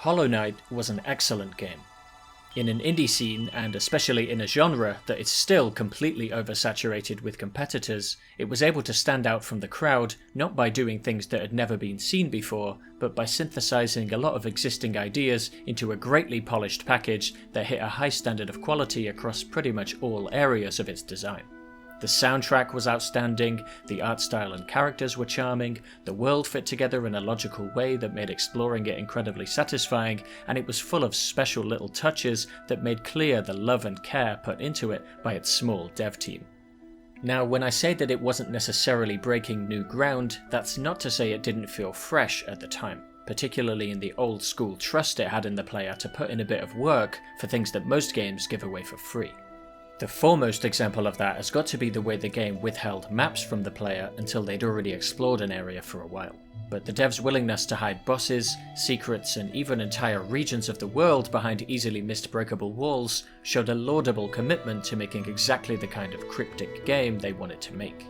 Hollow Knight was an excellent game. In an indie scene, and especially in a genre that is still completely oversaturated with competitors, it was able to stand out from the crowd not by doing things that had never been seen before, but by synthesizing a lot of existing ideas into a greatly polished package that hit a high standard of quality across pretty much all areas of its design. The soundtrack was outstanding, the art style and characters were charming, the world fit together in a logical way that made exploring it incredibly satisfying, and it was full of special little touches that made clear the love and care put into it by its small dev team. Now, when I say that it wasn't necessarily breaking new ground, that's not to say it didn't feel fresh at the time, particularly in the old school trust it had in the player to put in a bit of work for things that most games give away for free. The foremost example of that has got to be the way the game withheld maps from the player until they'd already explored an area for a while. But the devs' willingness to hide bosses, secrets, and even entire regions of the world behind easily missed breakable walls showed a laudable commitment to making exactly the kind of cryptic game they wanted to make.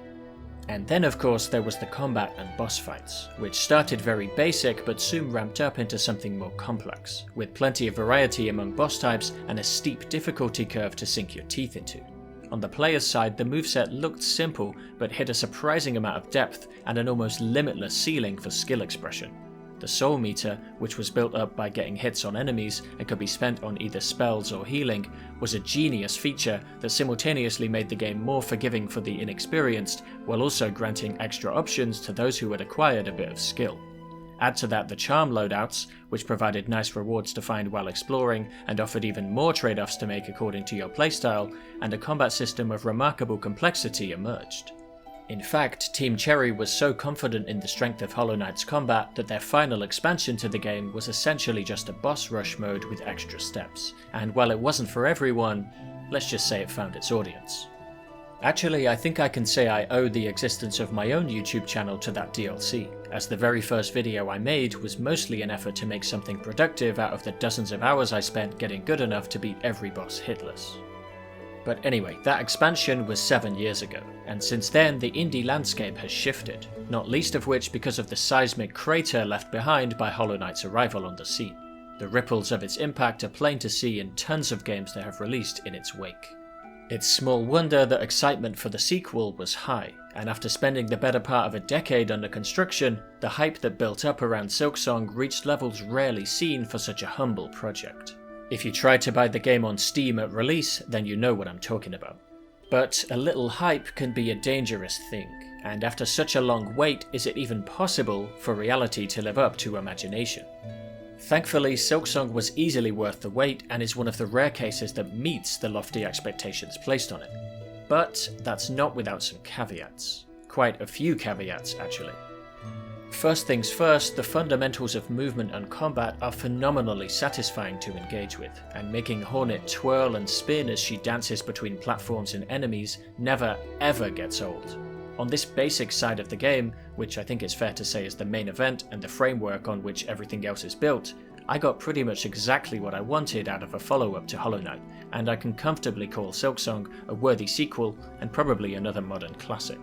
And then of course there was the combat and boss fights, which started very basic but soon ramped up into something more complex, with plenty of variety among boss types and a steep difficulty curve to sink your teeth into. On the player's side, the moveset looked simple but hid a surprising amount of depth and an almost limitless ceiling for skill expression. The soul meter, which was built up by getting hits on enemies and could be spent on either spells or healing, was a genius feature that simultaneously made the game more forgiving for the inexperienced, while also granting extra options to those who had acquired a bit of skill. Add to that the charm loadouts, which provided nice rewards to find while exploring and offered even more trade-offs to make according to your playstyle, and a combat system of remarkable complexity emerged. In fact, Team Cherry was so confident in the strength of Hollow Knight's combat that their final expansion to the game was essentially just a boss rush mode with extra steps, and while it wasn't for everyone, let's just say it found its audience. Actually, I think I can say I owe the existence of my own YouTube channel to that DLC, as the very first video I made was mostly an effort to make something productive out of the dozens of hours I spent getting good enough to beat every boss hitless. But anyway, that expansion was 7 years ago, and since then the indie landscape has shifted, not least of which because of the seismic crater left behind by Hollow Knight's arrival on the scene. The ripples of its impact are plain to see in tons of games they have released in its wake. It's small wonder that excitement for the sequel was high, and after spending the better part of a decade under construction, the hype that built up around Silksong reached levels rarely seen for such a humble project. If you tried to buy the game on Steam at release, then you know what I'm talking about. But a little hype can be a dangerous thing, and after such a long wait, is it even possible for reality to live up to imagination? Thankfully, Silksong was easily worth the wait and is one of the rare cases that meets the lofty expectations placed on it. But that's not without some caveats. Quite a few caveats, actually. First things first, the fundamentals of movement and combat are phenomenally satisfying to engage with, and making Hornet twirl and spin as she dances between platforms and enemies never ever gets old. On this basic side of the game, which I think is fair to say is the main event and the framework on which everything else is built, I got pretty much exactly what I wanted out of a follow-up to Hollow Knight, and I can comfortably call Silksong a worthy sequel and probably another modern classic.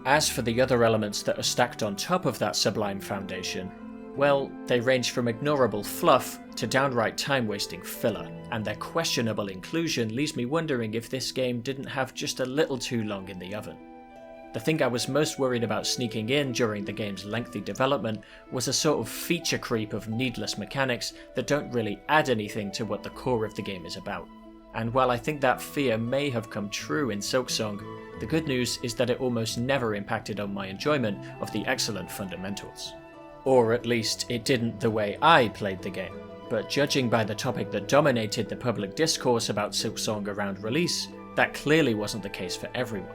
As for the other elements that are stacked on top of that sublime foundation, well, they range from ignorable fluff to downright time-wasting filler, and their questionable inclusion leaves me wondering if this game didn't have just a little too long in the oven. The thing I was most worried about sneaking in during the game's lengthy development was a sort of feature creep of needless mechanics that don't really add anything to what the core of the game is about. And while I think that fear may have come true in Silksong, the good news is that it almost never impacted on my enjoyment of the excellent fundamentals. Or at least, it didn't the way I played the game. But judging by the topic that dominated the public discourse about Silksong around release, that clearly wasn't the case for everyone.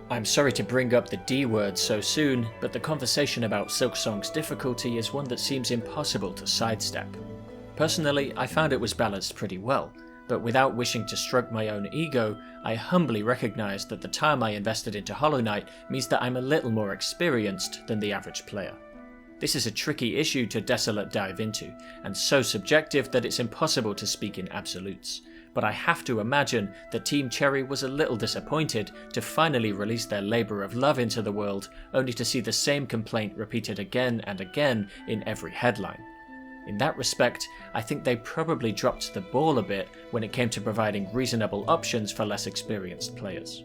I'm sorry to bring up the D word so soon, but the conversation about Silksong's difficulty is one that seems impossible to sidestep. Personally, I found it was balanced pretty well, but without wishing to stroke my own ego, I humbly recognise that the time I invested into Hollow Knight means that I'm a little more experienced than the average player. This is a tricky issue to desolate dive into, and so subjective that it's impossible to speak in absolutes. But I have to imagine that Team Cherry was a little disappointed to finally release their labour of love into the world, only to see the same complaint repeated again and again in every headline. In that respect, I think they probably dropped the ball a bit when it came to providing reasonable options for less experienced players.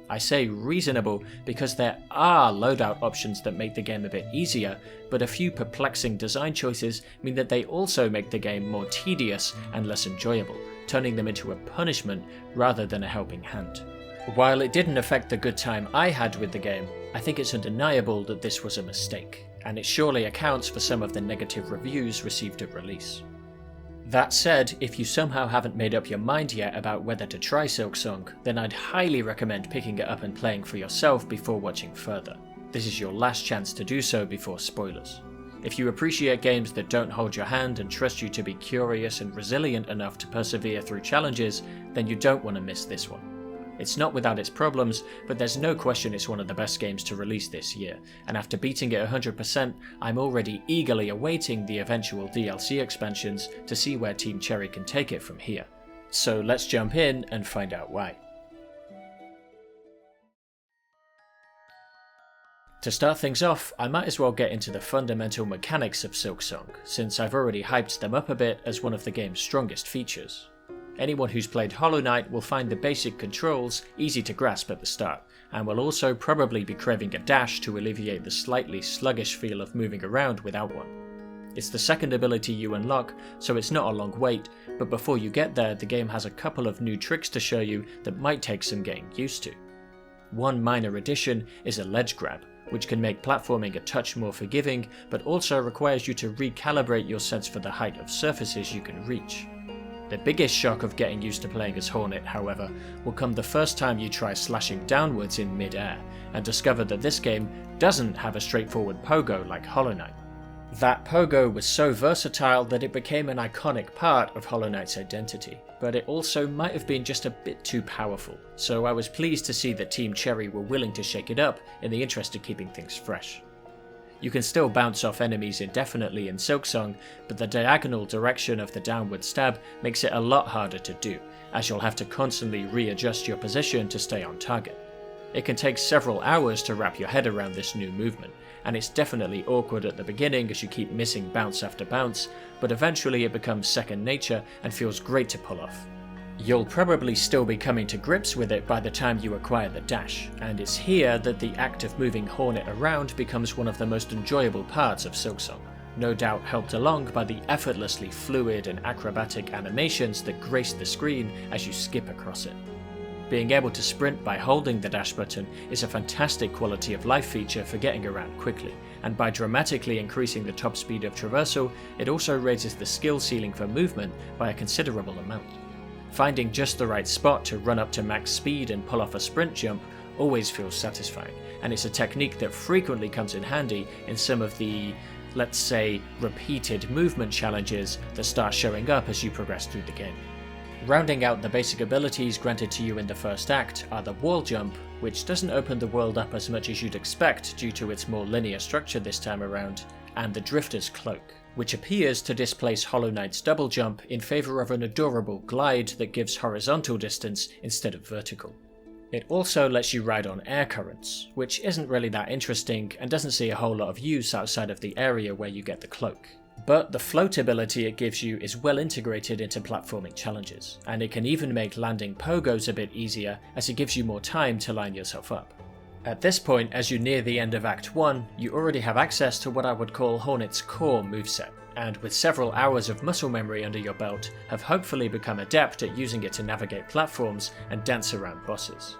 I say reasonable because there are loadout options that make the game a bit easier, but a few perplexing design choices mean that they also make the game more tedious and less enjoyable, turning them into a punishment rather than a helping hand. While it didn't affect the good time I had with the game, I think it's undeniable that this was a mistake, and it surely accounts for some of the negative reviews received at release. That said, if you somehow haven't made up your mind yet about whether to try Silksong, then I'd highly recommend picking it up and playing for yourself before watching further. This is your last chance to do so before spoilers. If you appreciate games that don't hold your hand and trust you to be curious and resilient enough to persevere through challenges, then you don't want to miss this one. It's not without its problems, but there's no question it's one of the best games to release this year, and after beating it 100%, I'm already eagerly awaiting the eventual DLC expansions to see where Team Cherry can take it from here. So let's jump in and find out why. To start things off, I might as well get into the fundamental mechanics of Silksong, since I've already hyped them up a bit as one of the game's strongest features. Anyone who's played Hollow Knight will find the basic controls easy to grasp at the start, and will also probably be craving a dash to alleviate the slightly sluggish feel of moving around without one. It's the second ability you unlock, so it's not a long wait, but before you get there, the game has a couple of new tricks to show you that might take some getting used to. One minor addition is a ledge grab, which can make platforming a touch more forgiving, but also requires you to recalibrate your sense for the height of surfaces you can reach. The biggest shock of getting used to playing as Hornet, however, will come the first time you try slashing downwards in mid-air, and discover that this game doesn't have a straightforward pogo like Hollow Knight. That pogo was so versatile that it became an iconic part of Hollow Knight's identity, but it also might have been just a bit too powerful, so I was pleased to see that Team Cherry were willing to shake it up in the interest of keeping things fresh. You can still bounce off enemies indefinitely in Silksong, but the diagonal direction of the downward stab makes it a lot harder to do, as you'll have to constantly readjust your position to stay on target. It can take several hours to wrap your head around this new movement, and it's definitely awkward at the beginning as you keep missing bounce after bounce, but eventually it becomes second nature and feels great to pull off. You'll probably still be coming to grips with it by the time you acquire the dash, and it's here that the act of moving Hornet around becomes one of the most enjoyable parts of Silksong, no doubt helped along by the effortlessly fluid and acrobatic animations that grace the screen as you skip across it. Being able to sprint by holding the dash button is a fantastic quality of life feature for getting around quickly, and by dramatically increasing the top speed of traversal, it also raises the skill ceiling for movement by a considerable amount. Finding just the right spot to run up to max speed and pull off a sprint jump always feels satisfying, and it's a technique that frequently comes in handy in some of the, let's say, repeated movement challenges that start showing up as you progress through the game. Rounding out the basic abilities granted to you in the first act are the wall jump, which doesn't open the world up as much as you'd expect due to its more linear structure this time around, and the drifter's cloak, which appears to displace Hollow Knight's double jump in favour of an adorable glide that gives horizontal distance instead of vertical. It also lets you ride on air currents, which isn't really that interesting and doesn't see a whole lot of use outside of the area where you get the cloak. But the float ability it gives you is well integrated into platforming challenges, and it can even make landing pogos a bit easier as it gives you more time to line yourself up. At this point, as you near the end of Act 1, you already have access to what I would call Hornet's core moveset, and with several hours of muscle memory under your belt, have hopefully become adept at using it to navigate platforms and dance around bosses.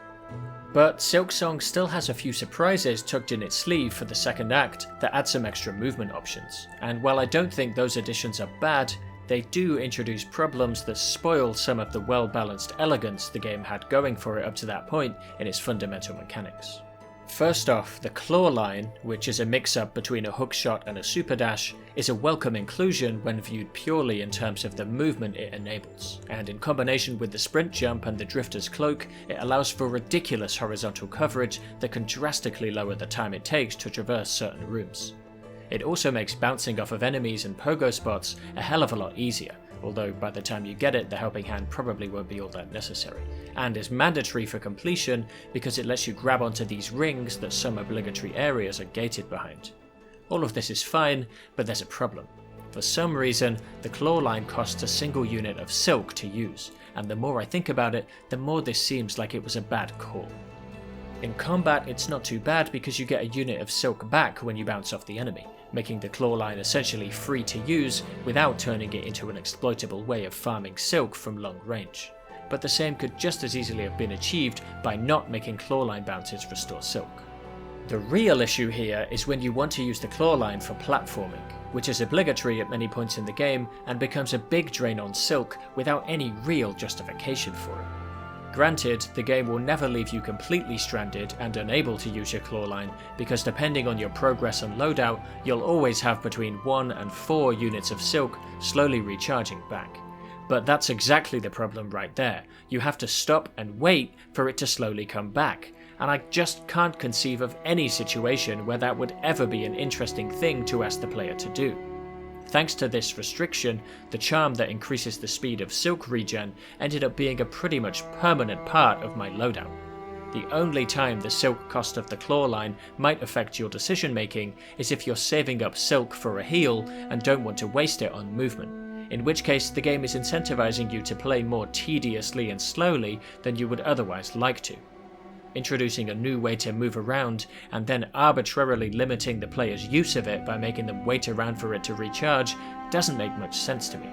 But Silksong still has a few surprises tucked in its sleeve for the second act that add some extra movement options, and while I don't think those additions are bad, they do introduce problems that spoil some of the well-balanced elegance the game had going for it up to that point in its fundamental mechanics. First off, the claw line, which is a mix-up between a hookshot and a super dash, is a welcome inclusion when viewed purely in terms of the movement it enables, and in combination with the sprint jump and the drifter's cloak, it allows for ridiculous horizontal coverage that can drastically lower the time it takes to traverse certain rooms. It also makes bouncing off of enemies and pogo spots a hell of a lot easier, although by the time you get it, the helping hand probably won't be all that necessary, and is mandatory for completion because it lets you grab onto these rings that some obligatory areas are gated behind. All of this is fine, but there's a problem. For some reason, the claw line costs a single unit of silk to use, and the more I think about it, the more this seems like it was a bad call. In combat, it's not too bad because you get a unit of silk back when you bounce off the enemy, making the claw line essentially free to use without turning it into an exploitable way of farming silk from long range. But the same could just as easily have been achieved by not making claw line bounces restore silk. The real issue here is when you want to use the claw line for platforming, which is obligatory at many points in the game and becomes a big drain on silk without any real justification for it. Granted, the game will never leave you completely stranded and unable to use your claw line, because depending on your progress and loadout, you'll always have between 1 and 4 units of silk slowly recharging back. But that's exactly the problem right there. You have to stop and wait for it to slowly come back, and I just can't conceive of any situation where that would ever be an interesting thing to ask the player to do. Thanks to this restriction, the charm that increases the speed of silk regen ended up being a pretty much permanent part of my loadout. The only time the silk cost of the claw line might affect your decision making is if you're saving up silk for a heal and don't want to waste it on movement, in which case the game is incentivizing you to play more tediously and slowly than you would otherwise like to. Introducing a new way to move around and then arbitrarily limiting the player's use of it by making them wait around for it to recharge doesn't make much sense to me.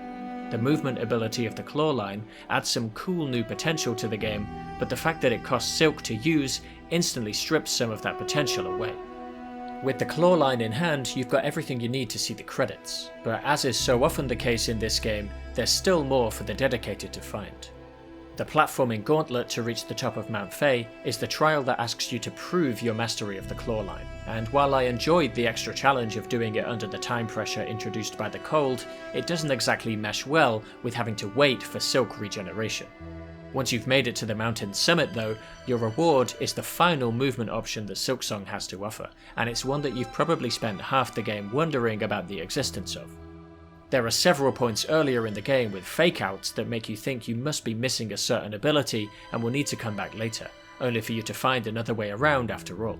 The movement ability of the claw line adds some cool new potential to the game, but the fact that it costs silk to use instantly strips some of that potential away. With the claw line in hand, you've got everything you need to see the credits, but as is so often the case in this game, there's still more for the dedicated to find. The platforming gauntlet to reach the top of Mount Fae is the trial that asks you to prove your mastery of the claw line, and while I enjoyed the extra challenge of doing it under the time pressure introduced by the cold, it doesn't exactly mesh well with having to wait for silk regeneration. Once you've made it to the mountain's summit though, your reward is the final movement option that Silksong has to offer, and it's one that you've probably spent half the game wondering about the existence of. There are several points earlier in the game with fake-outs that make you think you must be missing a certain ability and will need to come back later, only for you to find another way around after all.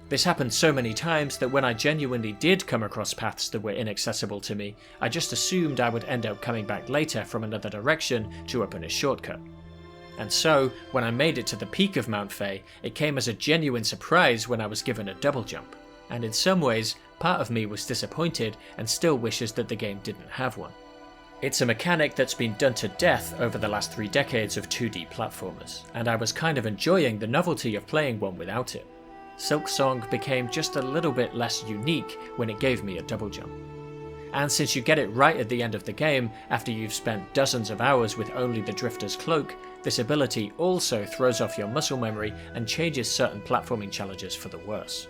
This happened so many times that when I genuinely did come across paths that were inaccessible to me, I just assumed I would end up coming back later from another direction to open a shortcut. And so, when I made it to the peak of Mount Fae, it came as a genuine surprise when I was given a double jump, and in some ways, part of me was disappointed and still wishes that the game didn't have one. It's a mechanic that's been done to death over the last 3 decades of 2D platformers, and I was kind of enjoying the novelty of playing one without it. Silksong became just a little bit less unique when it gave me a double jump. And since you get it right at the end of the game, after you've spent dozens of hours with only the Drifter's Cloak, this ability also throws off your muscle memory and changes certain platforming challenges for the worse.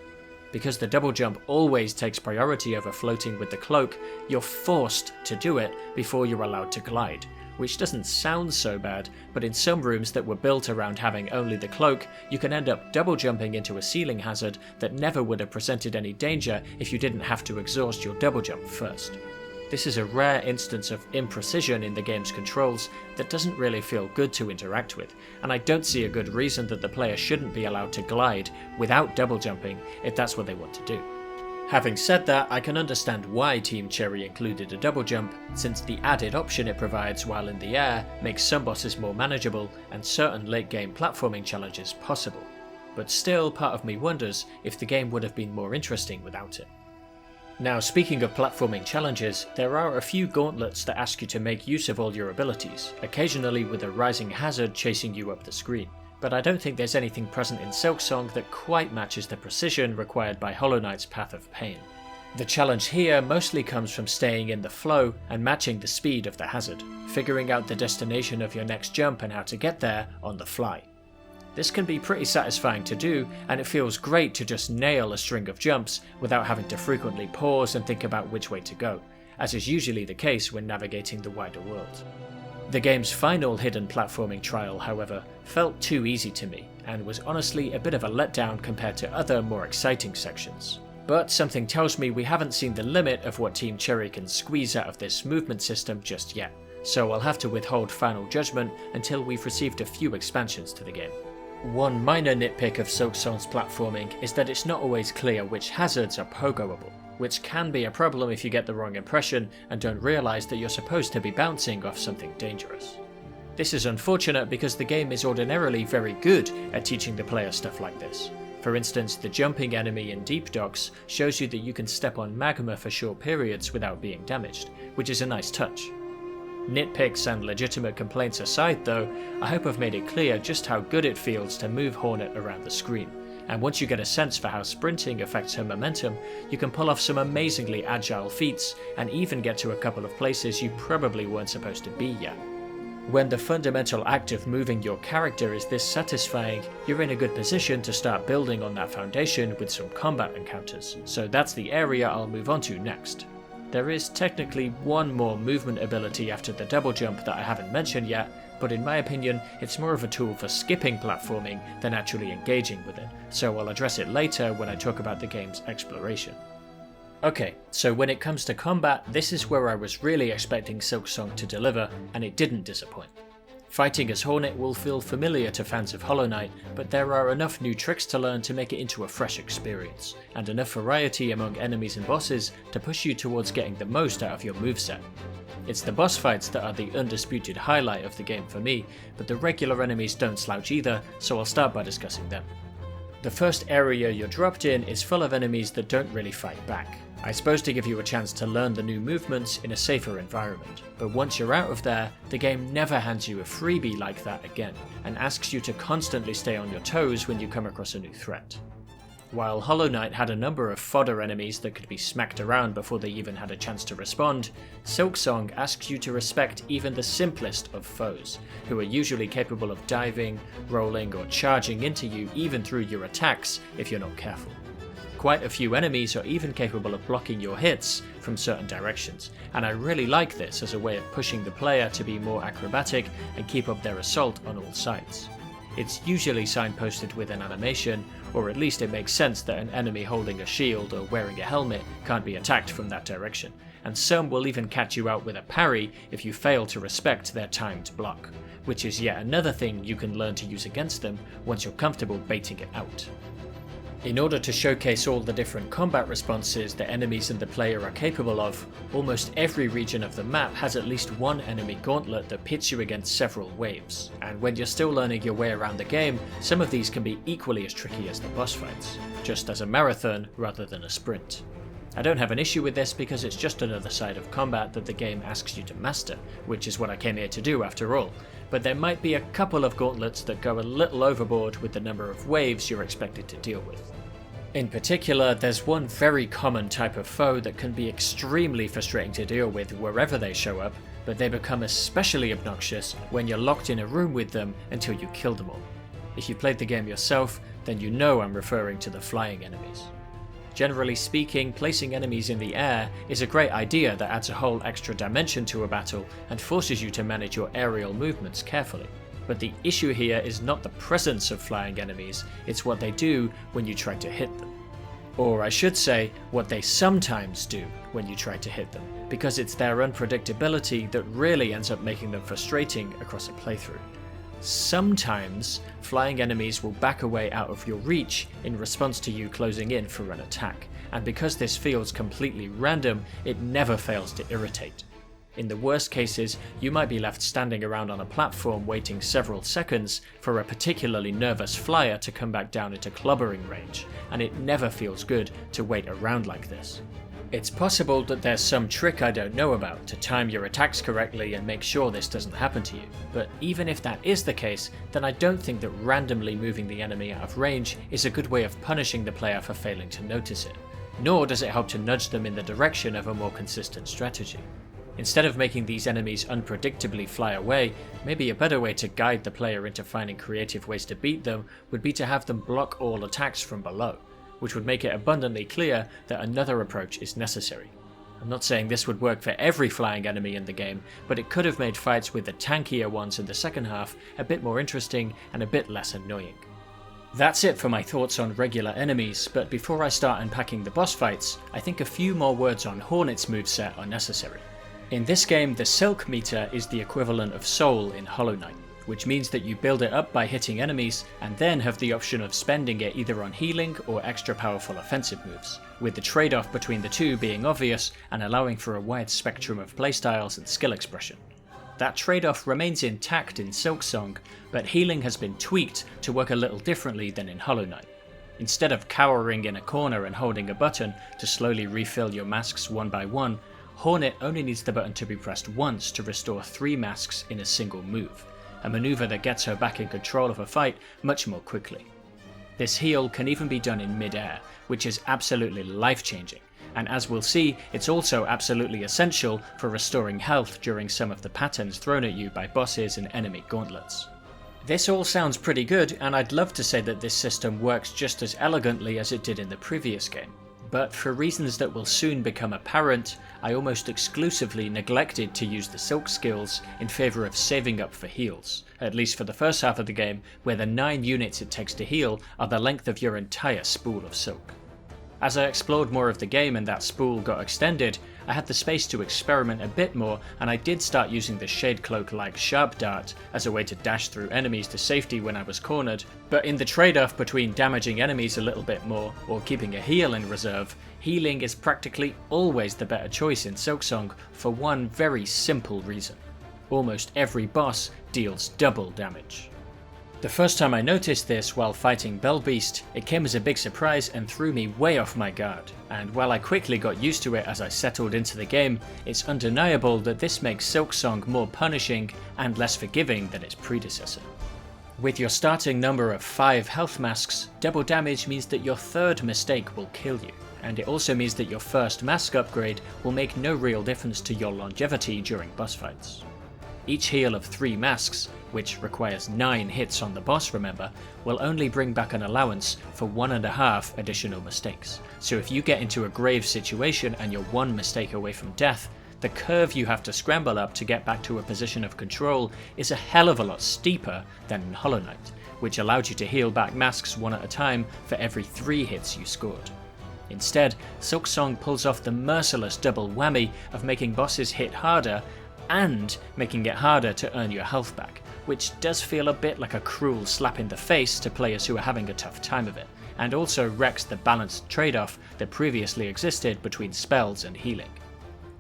Because the double jump always takes priority over floating with the cloak, you're forced to do it before you're allowed to glide, which doesn't sound so bad, but in some rooms that were built around having only the cloak, you can end up double jumping into a ceiling hazard that never would have presented any danger if you didn't have to exhaust your double jump first. This is a rare instance of imprecision in the game's controls that doesn't really feel good to interact with, and I don't see a good reason that the player shouldn't be allowed to glide without double jumping if that's what they want to do. Having said that, I can understand why Team Cherry included a double jump, since the added option it provides while in the air makes some bosses more manageable and certain late game platforming challenges possible. But still, part of me wonders if the game would have been more interesting without it. Now, speaking of platforming challenges, there are a few gauntlets that ask you to make use of all your abilities, occasionally with a rising hazard chasing you up the screen, but I don't think there's anything present in Silksong that quite matches the precision required by Hollow Knight's Path of Pain. The challenge here mostly comes from staying in the flow and matching the speed of the hazard, figuring out the destination of your next jump and how to get there on the fly. This can be pretty satisfying to do, and it feels great to just nail a string of jumps without having to frequently pause and think about which way to go, as is usually the case when navigating the wider world. The game's final hidden platforming trial, however, felt too easy to me, and was honestly a bit of a letdown compared to other more exciting sections. But something tells me we haven't seen the limit of what Team Cherry can squeeze out of this movement system just yet, so I'll have to withhold final judgment until we've received a few expansions to the game. One minor nitpick of Silksong's platforming is that it's not always clear which hazards are pogoable, which can be a problem if you get the wrong impression and don't realise that you're supposed to be bouncing off something dangerous. This is unfortunate because the game is ordinarily very good at teaching the player stuff like this. For instance, the jumping enemy in Deep Docks shows you that you can step on magma for short periods without being damaged, which is a nice touch. Nitpicks and legitimate complaints aside though, I hope I've made it clear just how good it feels to move Hornet around the screen, and once you get a sense for how sprinting affects her momentum, you can pull off some amazingly agile feats and even get to a couple of places you probably weren't supposed to be yet. When the fundamental act of moving your character is this satisfying, you're in a good position to start building on that foundation with some combat encounters, so that's the area I'll move on to next. There is technically one more movement ability after the double jump that I haven't mentioned yet, but in my opinion it's more of a tool for skipping platforming than actually engaging with it, so I'll address it later when I talk about the game's exploration. Okay, so when it comes to combat, this is where I was really expecting Silksong to deliver, and it didn't disappoint. Fighting as Hornet will feel familiar to fans of Hollow Knight, but there are enough new tricks to learn to make it into a fresh experience, and enough variety among enemies and bosses to push you towards getting the most out of your moveset. It's the boss fights that are the undisputed highlight of the game for me, but the regular enemies don't slouch either, so I'll start by discussing them. The first area you're dropped in is full of enemies that don't really fight back. I suppose to give you a chance to learn the new movements in a safer environment, but once you're out of there, the game never hands you a freebie like that again, and asks you to constantly stay on your toes when you come across a new threat. While Hollow Knight had a number of fodder enemies that could be smacked around before they even had a chance to respond, Silksong asks you to respect even the simplest of foes, who are usually capable of diving, rolling, or charging into you even through your attacks if you're not careful. Quite a few enemies are even capable of blocking your hits from certain directions, and I really like this as a way of pushing the player to be more acrobatic and keep up their assault on all sides. It's usually signposted with an animation, or at least it makes sense that an enemy holding a shield or wearing a helmet can't be attacked from that direction, and some will even catch you out with a parry if you fail to respect their timed block, which is yet another thing you can learn to use against them once you're comfortable baiting it out. In order to showcase all the different combat responses the enemies and the player are capable of, almost every region of the map has at least one enemy gauntlet that pits you against several waves, and when you're still learning your way around the game, some of these can be equally as tricky as the boss fights, just as a marathon rather than a sprint. I don't have an issue with this because it's just another side of combat that the game asks you to master, which is what I came here to do after all, but there might be a couple of gauntlets that go a little overboard with the number of waves you're expected to deal with. In particular, there's one very common type of foe that can be extremely frustrating to deal with wherever they show up, but they become especially obnoxious when you're locked in a room with them until you kill them all. If you played the game yourself, then you know I'm referring to the flying enemies. Generally speaking, placing enemies in the air is a great idea that adds a whole extra dimension to a battle and forces you to manage your aerial movements carefully. But the issue here is not the presence of flying enemies, it's what they do when you try to hit them. Or I should say, what they sometimes do when you try to hit them, because it's their unpredictability that really ends up making them frustrating across a playthrough. Sometimes, flying enemies will back away out of your reach in response to you closing in for an attack, and because this feels completely random, it never fails to irritate. In the worst cases, you might be left standing around on a platform waiting several seconds for a particularly nervous flyer to come back down into clobbering range, and it never feels good to wait around like this. It's possible that there's some trick I don't know about to time your attacks correctly and make sure this doesn't happen to you, but even if that is the case, then I don't think that randomly moving the enemy out of range is a good way of punishing the player for failing to notice it, nor does it help to nudge them in the direction of a more consistent strategy. Instead of making these enemies unpredictably fly away, maybe a better way to guide the player into finding creative ways to beat them would be to have them block all attacks from below, which would make it abundantly clear that another approach is necessary. I'm not saying this would work for every flying enemy in the game, but it could have made fights with the tankier ones in the second half a bit more interesting and a bit less annoying. That's it for my thoughts on regular enemies, but before I start unpacking the boss fights, I think a few more words on Hornet's moveset are necessary. In this game, the Silk meter is the equivalent of Soul in Hollow Knight. which means that you build it up by hitting enemies and then have the option of spending it either on healing or extra powerful offensive moves, with the trade-off between the two being obvious and allowing for a wide spectrum of playstyles and skill expression. That trade-off remains intact in Silksong, but healing has been tweaked to work a little differently than in Hollow Knight. Instead of cowering in a corner and holding a button to slowly refill your masks one by one, Hornet only needs the button to be pressed once to restore 3 masks in a single move, a maneuver that gets her back in control of a fight much more quickly. This heal can even be done in mid-air, which is absolutely life-changing, and as we'll see, it's also absolutely essential for restoring health during some of the patterns thrown at you by bosses and enemy gauntlets. This all sounds pretty good, and I'd love to say that this system works just as elegantly as it did in the previous game, but for reasons that will soon become apparent, I almost exclusively neglected to use the silk skills in favour of saving up for heals, at least for the first half of the game, where the 9 units it takes to heal are the length of your entire spool of silk. As I explored more of the game and that spool got extended, I had the space to experiment a bit more, and I did start using the Shade Cloak-like Sharp Dart as a way to dash through enemies to safety when I was cornered, but in the trade-off between damaging enemies a little bit more or keeping a heal in reserve, healing is practically always the better choice in Silksong for one very simple reason. Almost every boss deals double damage. The first time I noticed this while fighting Bellbeast, it came as a big surprise and threw me way off my guard, and while I quickly got used to it as I settled into the game, it's undeniable that this makes Silksong more punishing and less forgiving than its predecessor. With your starting number of 5 health masks, double damage means that your 3rd mistake will kill you, and it also means that your first mask upgrade will make no real difference to your longevity during boss fights. Each heal of 3 masks, which requires 9 hits on the boss remember, will only bring back an allowance for 1.5 additional mistakes. So if you get into a grave situation and you're 1 mistake away from death, the curve you have to scramble up to get back to a position of control is a hell of a lot steeper than in Hollow Knight, which allowed you to heal back masks 1 at a time for every 3 hits you scored. Instead, Silksong pulls off the merciless double whammy of making bosses hit harder and making it harder to earn your health back, which does feel a bit like a cruel slap in the face to players who are having a tough time of it, and also wrecks the balanced trade-off that previously existed between spells and healing.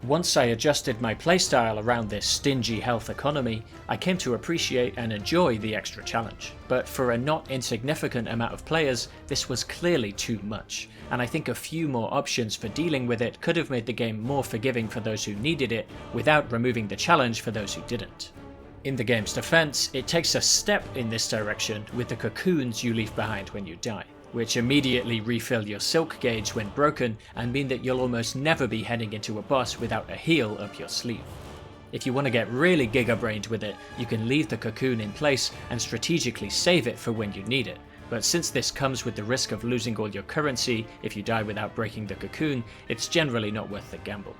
Once I adjusted my playstyle around this stingy health economy, I came to appreciate and enjoy the extra challenge, but for a not insignificant amount of players, this was clearly too much, and I think a few more options for dealing with it could have made the game more forgiving for those who needed it, without removing the challenge for those who didn't. In the game's defense, it takes a step in this direction with the cocoons you leave behind when you die, which immediately refill your silk gauge when broken and mean that you'll almost never be heading into a boss without a heal up your sleeve. If you want to get really giga-brained with it, you can leave the cocoon in place and strategically save it for when you need it, but since this comes with the risk of losing all your currency if you die without breaking the cocoon, it's generally not worth the gamble.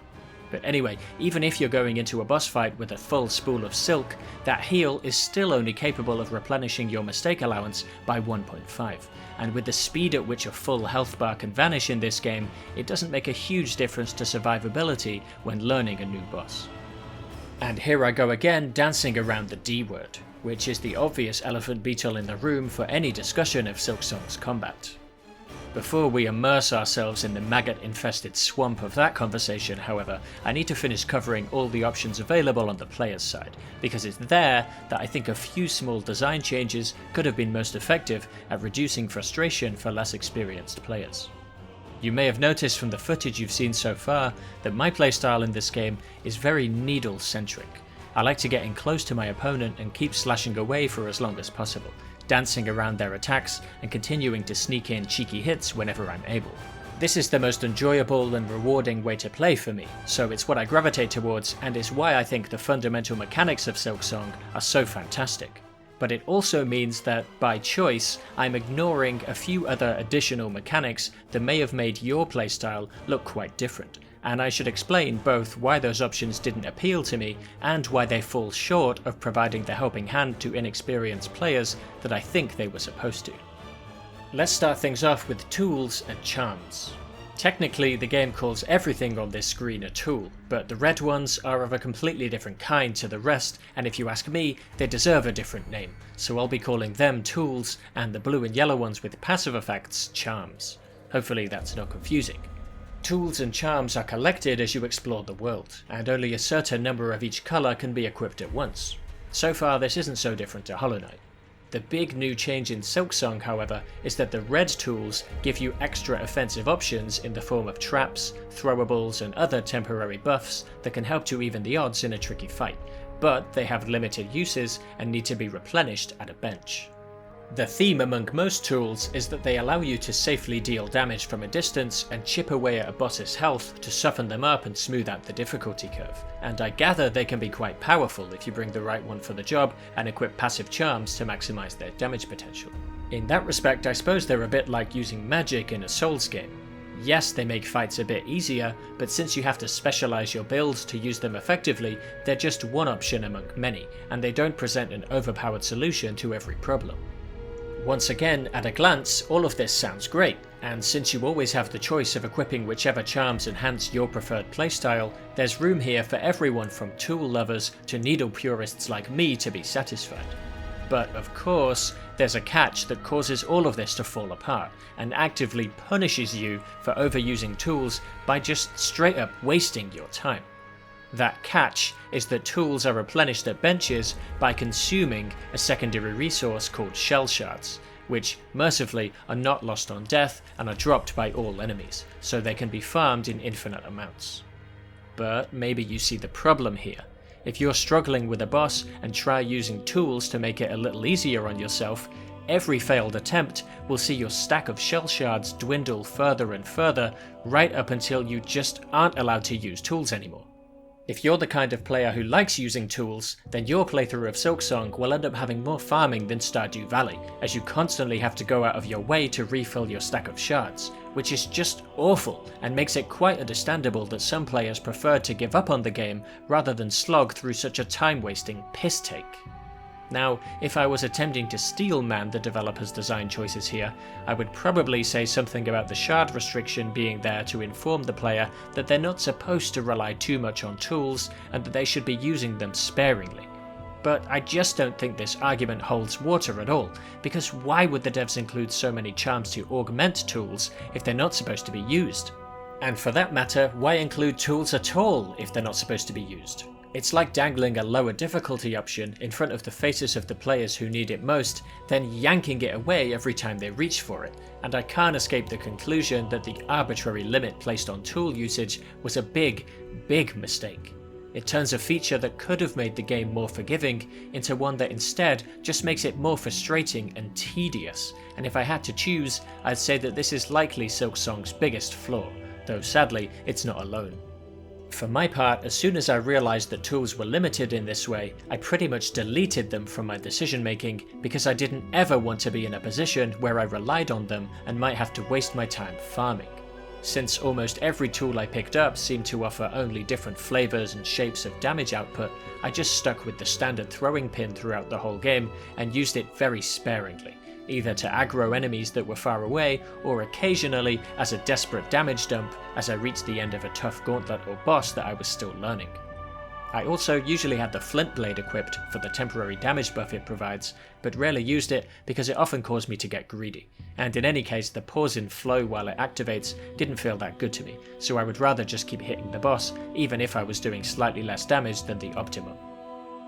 But anyway, even if you're going into a boss fight with a full spool of silk, that heal is still only capable of replenishing your mistake allowance by 1.5, and with the speed at which a full health bar can vanish in this game, it doesn't make a huge difference to survivability when learning a new boss. And here I go again dancing around the D word, which is the obvious elephant beetle in the room for any discussion of Silksong's combat. Before we immerse ourselves in the maggot-infested swamp of that conversation, however, I need to finish covering all the options available on the player's side, because it's there that I think a few small design changes could have been most effective at reducing frustration for less experienced players. You may have noticed from the footage you've seen so far that my playstyle in this game is very needle-centric. I like to get in close to my opponent and keep slashing away for as long as possible, dancing around their attacks and continuing to sneak in cheeky hits whenever I'm able. This is the most enjoyable and rewarding way to play for me, so it's what I gravitate towards and is why I think the fundamental mechanics of Silksong are so fantastic. But it also means that, by choice, I'm ignoring a few other additional mechanics that may have made your playstyle look quite different, and I should explain both why those options didn't appeal to me and why they fall short of providing the helping hand to inexperienced players that I think they were supposed to. Let's start things off with tools and charms. Technically, the game calls everything on this screen a tool, but the red ones are of a completely different kind to the rest, and if you ask me, they deserve a different name, so I'll be calling them tools, and the blue and yellow ones with passive effects charms. Hopefully that's not confusing. Tools and charms are collected as you explore the world, and only a certain number of each colour can be equipped at once. So far this isn't so different to Hollow Knight. The big new change in Silksong, however, is that the red tools give you extra offensive options in the form of traps, throwables and other temporary buffs that can help to even the odds in a tricky fight, but they have limited uses and need to be replenished at a bench. The theme among most tools is that they allow you to safely deal damage from a distance and chip away at a boss's health to soften them up and smooth out the difficulty curve, and I gather they can be quite powerful if you bring the right one for the job and equip passive charms to maximise their damage potential. In that respect, I suppose they're a bit like using magic in a Souls game. Yes, they make fights a bit easier, but since you have to specialise your builds to use them effectively, they're just one option among many, and they don't present an overpowered solution to every problem. Once again, at a glance, all of this sounds great, and since you always have the choice of equipping whichever charms enhance your preferred playstyle, there's room here for everyone from tool lovers to needle purists like me to be satisfied. But of course, there's a catch that causes all of this to fall apart, and actively punishes you for overusing tools by just straight up wasting your time. That catch is that tools are replenished at benches by consuming a secondary resource called shell shards, which mercifully are not lost on death and are dropped by all enemies, so they can be farmed in infinite amounts. But maybe you see the problem here. If you're struggling with a boss and try using tools to make it a little easier on yourself, every failed attempt will see your stack of shell shards dwindle further and further, right up until you just aren't allowed to use tools anymore. If you're the kind of player who likes using tools, then your playthrough of Silksong will end up having more farming than Stardew Valley, as you constantly have to go out of your way to refill your stack of shards, which is just awful and makes it quite understandable that some players prefer to give up on the game rather than slog through such a time-wasting piss take. Now, if I was attempting to steelman the developers' design choices here, I would probably say something about the shard restriction being there to inform the player that they're not supposed to rely too much on tools and that they should be using them sparingly. But I just don't think this argument holds water at all, because why would the devs include so many charms to augment tools if they're not supposed to be used? And for that matter, why include tools at all if they're not supposed to be used? It's like dangling a lower difficulty option in front of the faces of the players who need it most, then yanking it away every time they reach for it, and I can't escape the conclusion that the arbitrary limit placed on tool usage was a big mistake. It turns a feature that could have made the game more forgiving into one that instead just makes it more frustrating and tedious, and if I had to choose, I'd say that this is likely Silksong's biggest flaw, though sadly it's not alone. For my part, as soon as I realised that tools were limited in this way, I pretty much deleted them from my decision making because I didn't ever want to be in a position where I relied on them and might have to waste my time farming. Since almost every tool I picked up seemed to offer only different flavours and shapes of damage output, I just stuck with the standard throwing pin throughout the whole game and used it very sparingly, either to aggro enemies that were far away or occasionally as a desperate damage dump as I reached the end of a tough gauntlet or boss that I was still learning. I also usually had the flint blade equipped for the temporary damage buff it provides, but rarely used it because it often caused me to get greedy, and in any case the pause in flow while it activates didn't feel that good to me, so I would rather just keep hitting the boss even if I was doing slightly less damage than the optimum.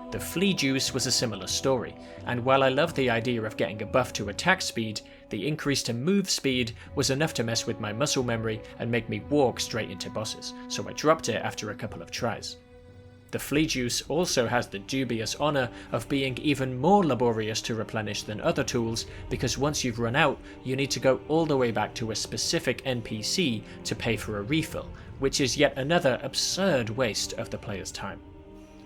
The flea juice was a similar story, and while I loved the idea of getting a buff to attack speed, the increase to move speed was enough to mess with my muscle memory and make me walk straight into bosses, so I dropped it after a couple of tries. The flea juice also has the dubious honour of being even more laborious to replenish than other tools, because once you've run out, you need to go all the way back to a specific NPC to pay for a refill, which is yet another absurd waste of the player's time.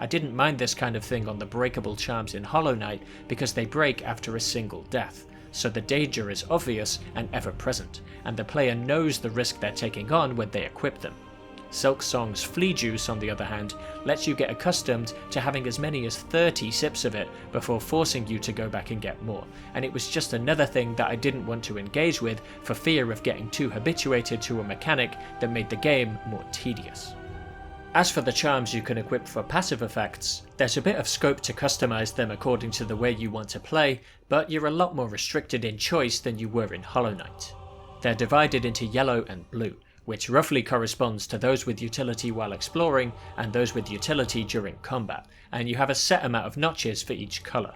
I didn't mind this kind of thing on the breakable charms in Hollow Knight because they break after a single death, so the danger is obvious and ever present, and the player knows the risk they're taking on when they equip them. Silksong's Flea Juice, on the other hand, lets you get accustomed to having as many as 30 sips of it before forcing you to go back and get more, and it was just another thing that I didn't want to engage with for fear of getting too habituated to a mechanic that made the game more tedious. As for the charms you can equip for passive effects, there's a bit of scope to customize them according to the way you want to play, but you're a lot more restricted in choice than you were in Hollow Knight. They're divided into yellow and blue, which roughly corresponds to those with utility while exploring and those with utility during combat, and you have a set amount of notches for each colour.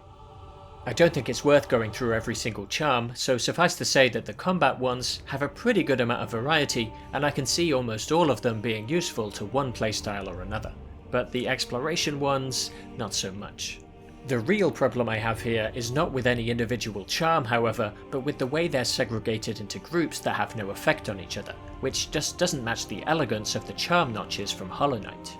I don't think it's worth going through every single charm, so suffice to say that the combat ones have a pretty good amount of variety, and I can see almost all of them being useful to one playstyle or another. But the exploration ones, not so much. The real problem I have here is not with any individual charm, however, but with the way they're segregated into groups that have no effect on each other, which just doesn't match the elegance of the charm notches from Hollow Knight.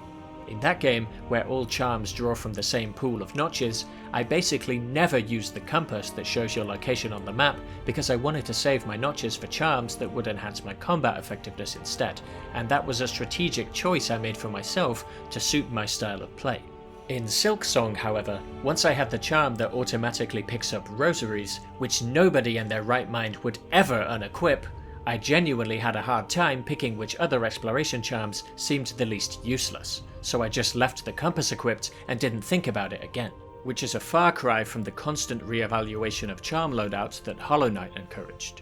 In that game, where all charms draw from the same pool of notches, I basically never used the compass that shows your location on the map because I wanted to save my notches for charms that would enhance my combat effectiveness instead, and that was a strategic choice I made for myself to suit my style of play. In Silksong, however, once I had the charm that automatically picks up rosaries, which nobody in their right mind would ever unequip, I genuinely had a hard time picking which other exploration charms seemed the least useless, so I just left the compass equipped and didn't think about it again, which is a far cry from the constant re-evaluation of charm loadouts that Hollow Knight encouraged.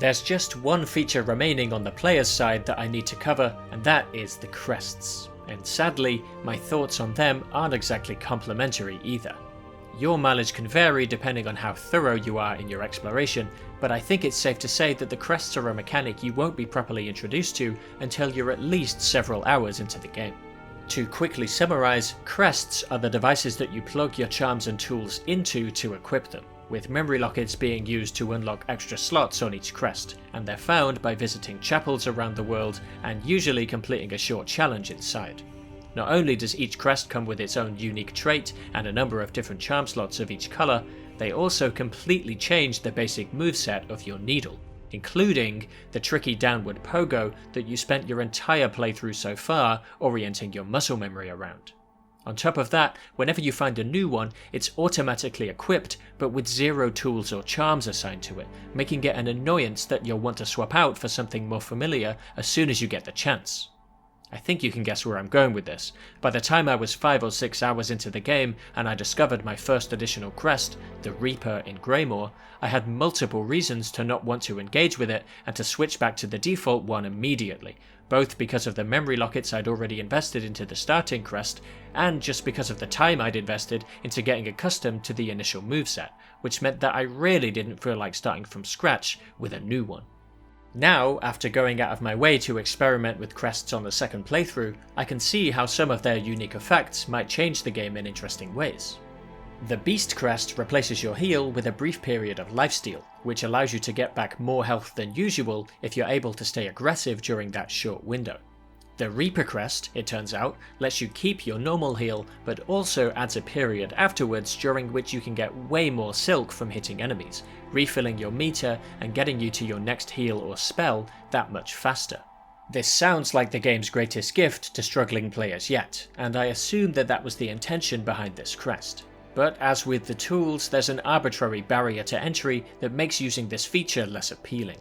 There's just one feature remaining on the player's side that I need to cover, and that is the crests, and sadly, my thoughts on them aren't exactly complimentary either. Your mileage can vary depending on how thorough you are in your exploration, but I think it's safe to say that the crests are a mechanic you won't be properly introduced to until you're at least several hours into the game. To quickly summarise, crests are the devices that you plug your charms and tools into to equip them, with memory lockets being used to unlock extra slots on each crest, and they're found by visiting chapels around the world and usually completing a short challenge inside. Not only does each crest come with its own unique trait and a number of different charm slots of each colour, they also completely change the basic moveset of your needle, including the tricky downward pogo that you spent your entire playthrough so far orienting your muscle memory around. On top of that, whenever you find a new one, it's automatically equipped but with zero tools or charms assigned to it, making it an annoyance that you'll want to swap out for something more familiar as soon as you get the chance. I think you can guess where I'm going with this. By the time I was 5 or 6 hours into the game and I discovered my first additional crest, the Reaper in Greymoor, I had multiple reasons to not want to engage with it and to switch back to the default one immediately, both because of the memory lockets I'd already invested into the starting crest, and just because of the time I'd invested into getting accustomed to the initial moveset, which meant that I really didn't feel like starting from scratch with a new one. Now, after going out of my way to experiment with crests on the second playthrough, I can see how some of their unique effects might change the game in interesting ways. The Beast Crest replaces your heal with a brief period of lifesteal, which allows you to get back more health than usual if you're able to stay aggressive during that short window. The Reaper Crest, it turns out, lets you keep your normal heal, but also adds a period afterwards during which you can get way more silk from hitting enemies, refilling your meter and getting you to your next heal or spell that much faster. This sounds like the game's greatest gift to struggling players yet, and I assume that that was the intention behind this crest. But as with the tools, there's an arbitrary barrier to entry that makes using this feature less appealing.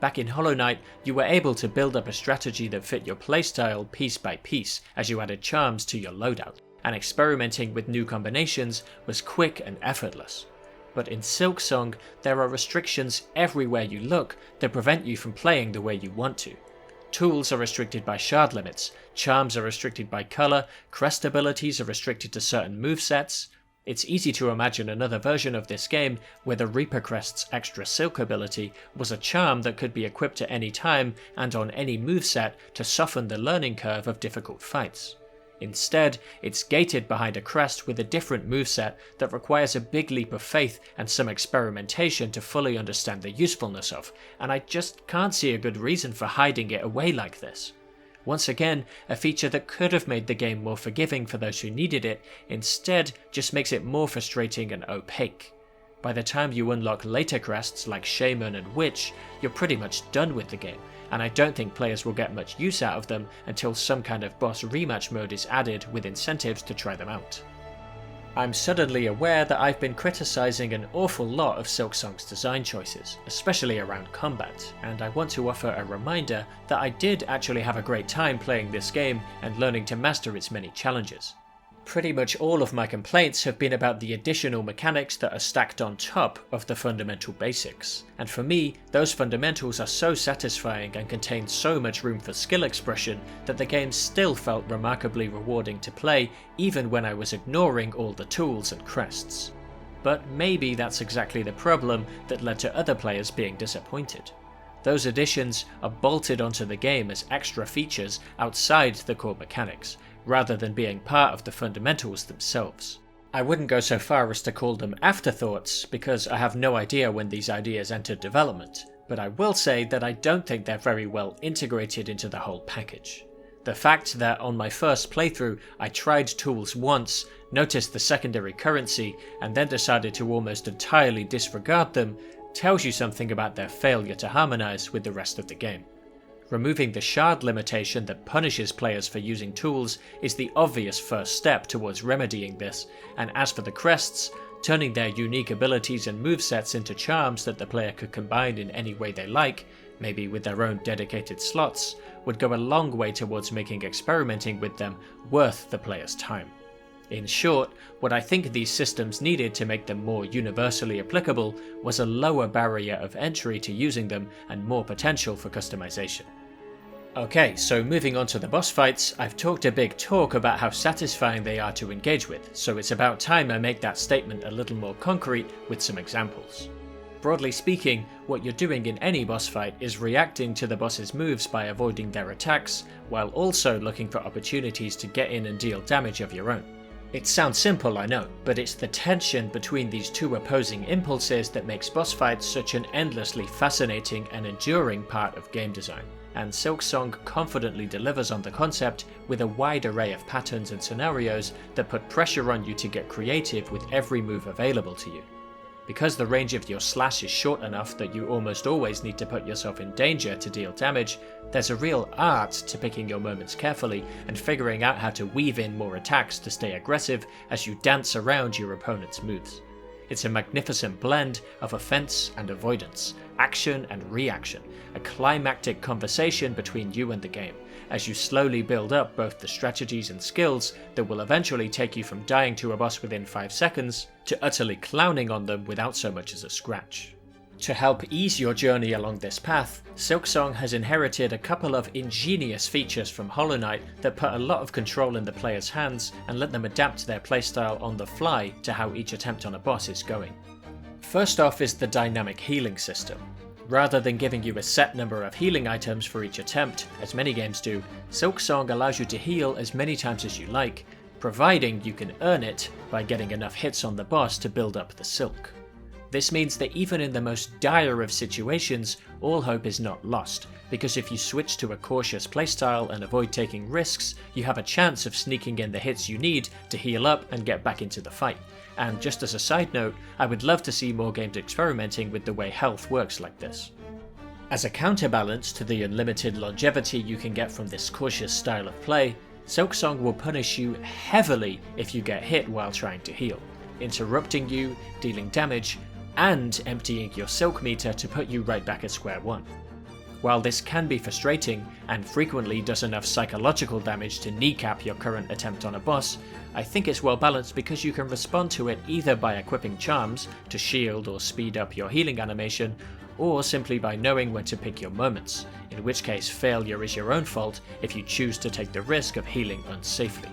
Back in Hollow Knight, you were able to build up a strategy that fit your playstyle piece by piece as you added charms to your loadout, and experimenting with new combinations was quick and effortless. But in Silksong, there are restrictions everywhere you look that prevent you from playing the way you want to. Tools are restricted by shard limits, charms are restricted by colour, crest abilities are restricted to certain movesets. It's easy to imagine another version of this game where the Reaper Crest's extra silk ability was a charm that could be equipped at any time and on any moveset to soften the learning curve of difficult fights. Instead, it's gated behind a crest with a different moveset that requires a big leap of faith and some experimentation to fully understand the usefulness of, and I just can't see a good reason for hiding it away like this. Once again, a feature that could have made the game more forgiving for those who needed it, instead just makes it more frustrating and opaque. By the time you unlock later crests like Shaman and Witch, you're pretty much done with the game, and I don't think players will get much use out of them until some kind of boss rematch mode is added with incentives to try them out. I'm suddenly aware that I've been criticising an awful lot of Silksong's design choices, especially around combat, and I want to offer a reminder that I did actually have a great time playing this game and learning to master its many challenges. Pretty much all of my complaints have been about the additional mechanics that are stacked on top of the fundamental basics, and for me, those fundamentals are so satisfying and contain so much room for skill expression that the game still felt remarkably rewarding to play even when I was ignoring all the tools and crests. But maybe that's exactly the problem that led to other players being disappointed. Those additions are bolted onto the game as extra features outside the core mechanics, rather than being part of the fundamentals themselves. I wouldn't go so far as to call them afterthoughts, because I have no idea when these ideas entered development, but I will say that I don't think they're very well integrated into the whole package. The fact that on my first playthrough I tried tools once, noticed the secondary currency, and then decided to almost entirely disregard them, tells you something about their failure to harmonise with the rest of the game. Removing the shard limitation that punishes players for using tools is the obvious first step towards remedying this, and as for the crests, turning their unique abilities and movesets into charms that the player could combine in any way they like, maybe with their own dedicated slots, would go a long way towards making experimenting with them worth the player's time. In short, what I think these systems needed to make them more universally applicable was a lower barrier of entry to using them and more potential for customization. Okay, so moving on to the boss fights, I've talked a big talk about how satisfying they are to engage with, so it's about time I make that statement a little more concrete with some examples. Broadly speaking, what you're doing in any boss fight is reacting to the boss's moves by avoiding their attacks, while also looking for opportunities to get in and deal damage of your own. It sounds simple, I know, but it's the tension between these two opposing impulses that makes boss fights such an endlessly fascinating and enduring part of game design, and Silksong confidently delivers on the concept with a wide array of patterns and scenarios that put pressure on you to get creative with every move available to you. Because the range of your slash is short enough that you almost always need to put yourself in danger to deal damage, there's a real art to picking your moments carefully and figuring out how to weave in more attacks to stay aggressive as you dance around your opponent's moves. It's a magnificent blend of offense and avoidance, action and reaction, a climactic conversation between you and the game, as you slowly build up both the strategies and skills that will eventually take you from dying to a boss within 5 seconds to utterly clowning on them without so much as a scratch. To help ease your journey along this path, Silksong has inherited a couple of ingenious features from Hollow Knight that put a lot of control in the player's hands and let them adapt their playstyle on the fly to how each attempt on a boss is going. First off is the dynamic healing system. Rather than giving you a set number of healing items for each attempt, as many games do, Silksong allows you to heal as many times as you like, providing you can earn it by getting enough hits on the boss to build up the silk. This means that even in the most dire of situations, all hope is not lost, because if you switch to a cautious playstyle and avoid taking risks, you have a chance of sneaking in the hits you need to heal up and get back into the fight. And just as a side note, I would love to see more games experimenting with the way health works like this. As a counterbalance to the unlimited longevity you can get from this cautious style of play, Silksong will punish you heavily if you get hit while trying to heal, interrupting you, dealing damage, and emptying your silk meter to put you right back at square one. While this can be frustrating, and frequently does enough psychological damage to kneecap your current attempt on a boss, I think it's well balanced because you can respond to it either by equipping charms to shield or speed up your healing animation, or simply by knowing when to pick your moments, in which case failure is your own fault if you choose to take the risk of healing unsafely.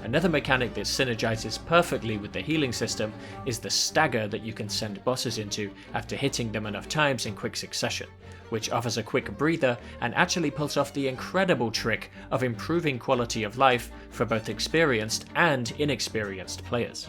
Another mechanic that synergizes perfectly with the healing system is the stagger that you can send bosses into after hitting them enough times in quick succession, which offers a quick breather and actually pulls off the incredible trick of improving quality of life for both experienced and inexperienced players.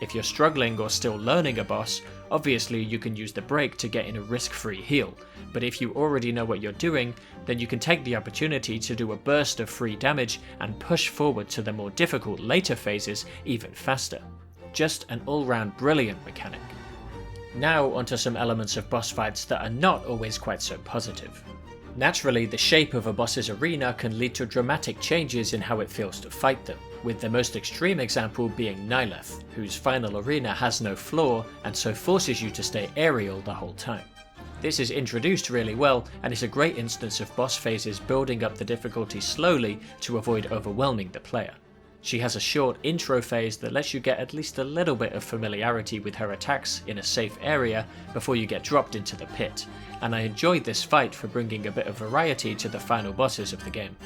If you're struggling or still learning a boss, obviously you can use the break to get in a risk-free heal, but if you already know what you're doing, then you can take the opportunity to do a burst of free damage and push forward to the more difficult later phases even faster. Just an all-round brilliant mechanic. Now onto some elements of boss fights that are not always quite so positive. Naturally, the shape of a boss's arena can lead to dramatic changes in how it feels to fight them, with the most extreme example being Nyleth, whose final arena has no floor and so forces you to stay aerial the whole time. This is introduced really well and is a great instance of boss phases building up the difficulty slowly to avoid overwhelming the player. She has a short intro phase that lets you get at least a little bit of familiarity with her attacks in a safe area before you get dropped into the pit, and I enjoyed this fight for bringing a bit of variety to the final bosses of the game.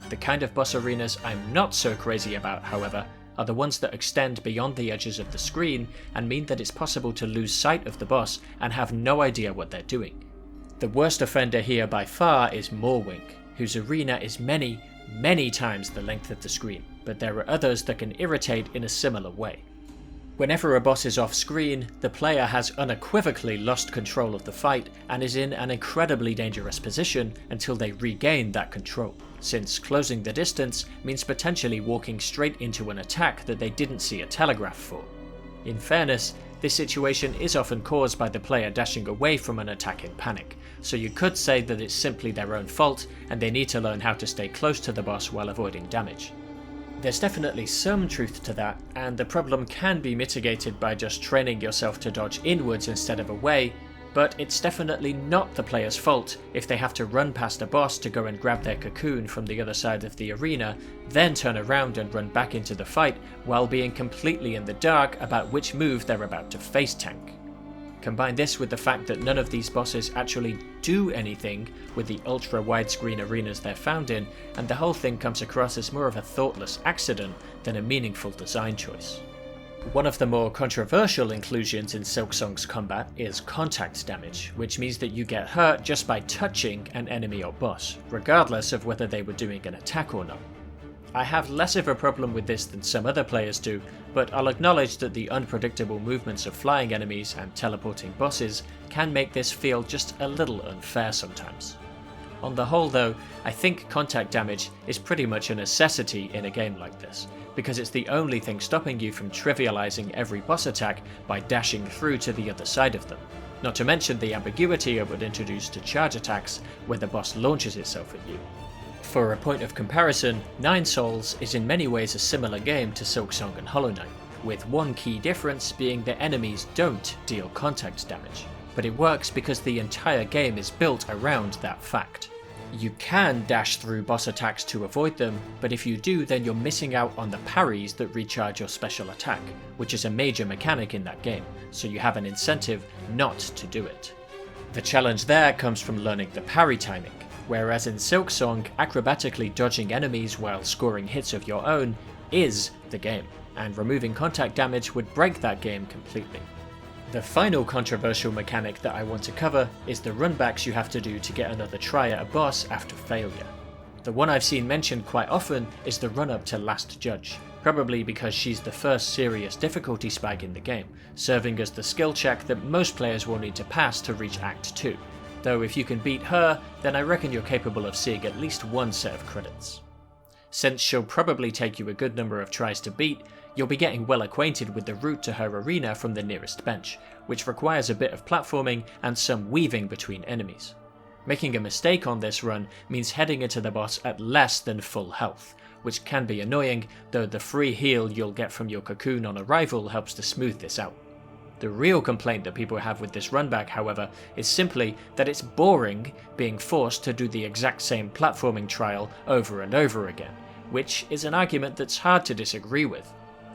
The kind of boss arenas I'm not so crazy about, however, are the ones that extend beyond the edges of the screen and mean that it's possible to lose sight of the boss and have no idea what they're doing. The worst offender here by far is Morwink, whose arena is many times the length of the screen, but there are others that can irritate in a similar way. Whenever a boss is off screen, the player has unequivocally lost control of the fight and is in an incredibly dangerous position until they regain that control, since closing the distance means potentially walking straight into an attack that they didn't see a telegraph for. In fairness, this situation is often caused by the player dashing away from an attack in panic, so you could say that it's simply their own fault and they need to learn how to stay close to the boss while avoiding damage. There's definitely some truth to that, and the problem can be mitigated by just training yourself to dodge inwards instead of away, but it's definitely not the player's fault if they have to run past a boss to go and grab their cocoon from the other side of the arena, then turn around and run back into the fight while being completely in the dark about which move they're about to face tank. Combine this with the fact that none of these bosses actually do anything with the ultra widescreen arenas they're found in, and the whole thing comes across as more of a thoughtless accident than a meaningful design choice. One of the more controversial inclusions in Silksong's combat is contact damage, which means that you get hurt just by touching an enemy or boss, regardless of whether they were doing an attack or not. I have less of a problem with this than some other players do, but I'll acknowledge that the unpredictable movements of flying enemies and teleporting bosses can make this feel just a little unfair sometimes. On the whole though, I think contact damage is pretty much a necessity in a game like this, because it's the only thing stopping you from trivializing every boss attack by dashing through to the other side of them, not to mention the ambiguity it would introduce to charge attacks where the boss launches itself at you. For a point of comparison, Nine Souls is in many ways a similar game to Silksong and Hollow Knight, with one key difference being that enemies don't deal contact damage, but it works because the entire game is built around that fact. You can dash through boss attacks to avoid them, but if you do, then you're missing out on the parries that recharge your special attack, which is a major mechanic in that game, so you have an incentive not to do it. The challenge there comes from learning the parry timing, whereas in Silksong, acrobatically dodging enemies while scoring hits of your own is the game, and removing contact damage would break that game completely. The final controversial mechanic that I want to cover is the runbacks you have to do to get another try at a boss after failure. The one I've seen mentioned quite often is the run-up to Last Judge, probably because she's the first serious difficulty spike in the game, serving as the skill check that most players will need to pass to reach Act 2. Though if you can beat her, then I reckon you're capable of seeing at least one set of credits. Since she'll probably take you a good number of tries to beat, you'll be getting well acquainted with the route to her arena from the nearest bench, which requires a bit of platforming and some weaving between enemies. Making a mistake on this run means heading into the boss at less than full health, which can be annoying, though the free heal you'll get from your cocoon on arrival helps to smooth this out. The real complaint that people have with this runback, however, is simply that it's boring being forced to do the exact same platforming trial over and over again, which is an argument that's hard to disagree with.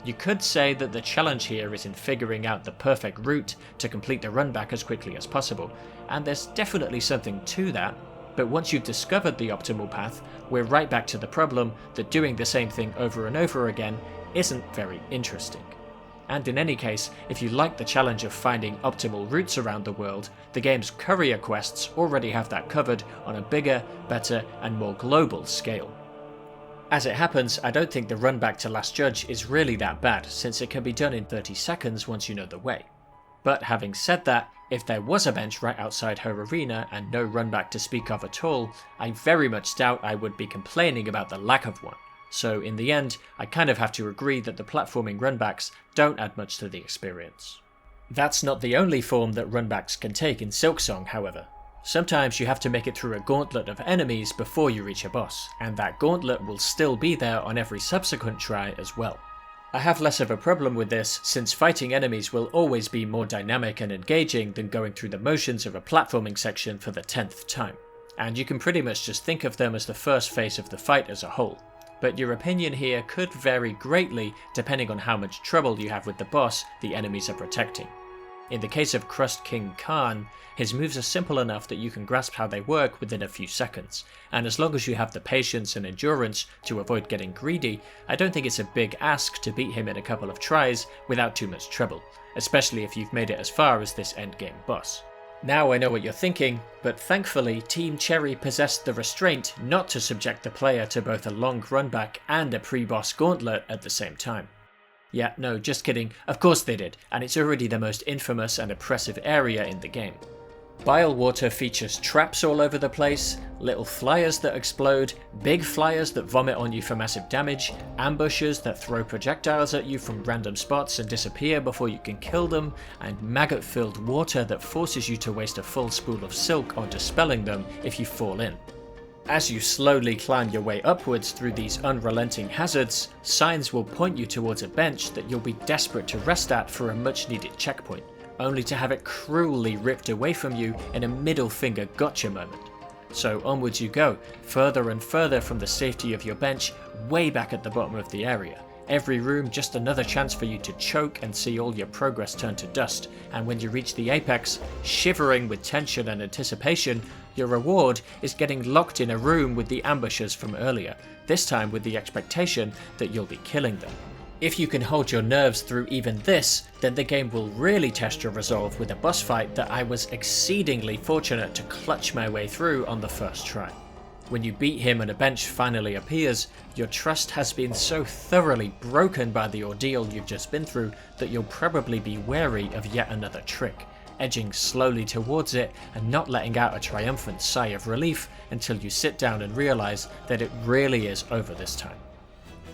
You could say that the challenge here is in figuring out the perfect route to complete the runback as quickly as possible, and there's definitely something to that, but once you've discovered the optimal path, we're right back to the problem that doing the same thing over and over again isn't very interesting. And in any case, if you like the challenge of finding optimal routes around the world, the game's courier quests already have that covered on a bigger, better, and more global scale. As it happens, I don't think the run back to Last Judge is really that bad, since it can be done in 30 seconds once you know the way. But having said that, if there was a bench right outside her arena and no run back to speak of at all, I very much doubt I would be complaining about the lack of one. So in the end, I kind of have to agree that the platforming runbacks don't add much to the experience. That's not the only form that runbacks can take in Silksong, however. Sometimes you have to make it through a gauntlet of enemies before you reach a boss, and that gauntlet will still be there on every subsequent try as well. I have less of a problem with this, since fighting enemies will always be more dynamic and engaging than going through the motions of a platforming section for the 10th time, and you can pretty much just think of them as the first phase of the fight as a whole. But your opinion here could vary greatly depending on how much trouble you have with the boss the enemies are protecting. In the case of Crust King Khan, his moves are simple enough that you can grasp how they work within a few seconds, and as long as you have the patience and endurance to avoid getting greedy, I don't think it's a big ask to beat him in a couple of tries without too much trouble, especially if you've made it as far as this endgame boss. Now I know what you're thinking, but thankfully Team Cherry possessed the restraint not to subject the player to both a long runback and a pre-boss gauntlet at the same time. Yeah, no, just kidding, of course they did, and it's already the most infamous and oppressive area in the game. Bile water features traps all over the place, little flyers that explode, big flyers that vomit on you for massive damage, ambushes that throw projectiles at you from random spots and disappear before you can kill them, and maggot-filled water that forces you to waste a full spool of silk on dispelling them if you fall in. As you slowly climb your way upwards through these unrelenting hazards, signs will point you towards a bench that you'll be desperate to rest at for a much needed checkpoint, only to have it cruelly ripped away from you in a middle finger gotcha moment. So onwards you go, further and further from the safety of your bench, way back at the bottom of the area. Every room just another chance for you to choke and see all your progress turn to dust, and when you reach the apex, shivering with tension and anticipation, your reward is getting locked in a room with the ambushers from earlier, this time with the expectation that you'll be killing them. If you can hold your nerves through even this, then the game will really test your resolve with a boss fight that I was exceedingly fortunate to clutch my way through on the first try. When you beat him and a bench finally appears, your trust has been so thoroughly broken by the ordeal you've just been through that you'll probably be wary of yet another trick, edging slowly towards it and not letting out a triumphant sigh of relief until you sit down and realise that it really is over this time.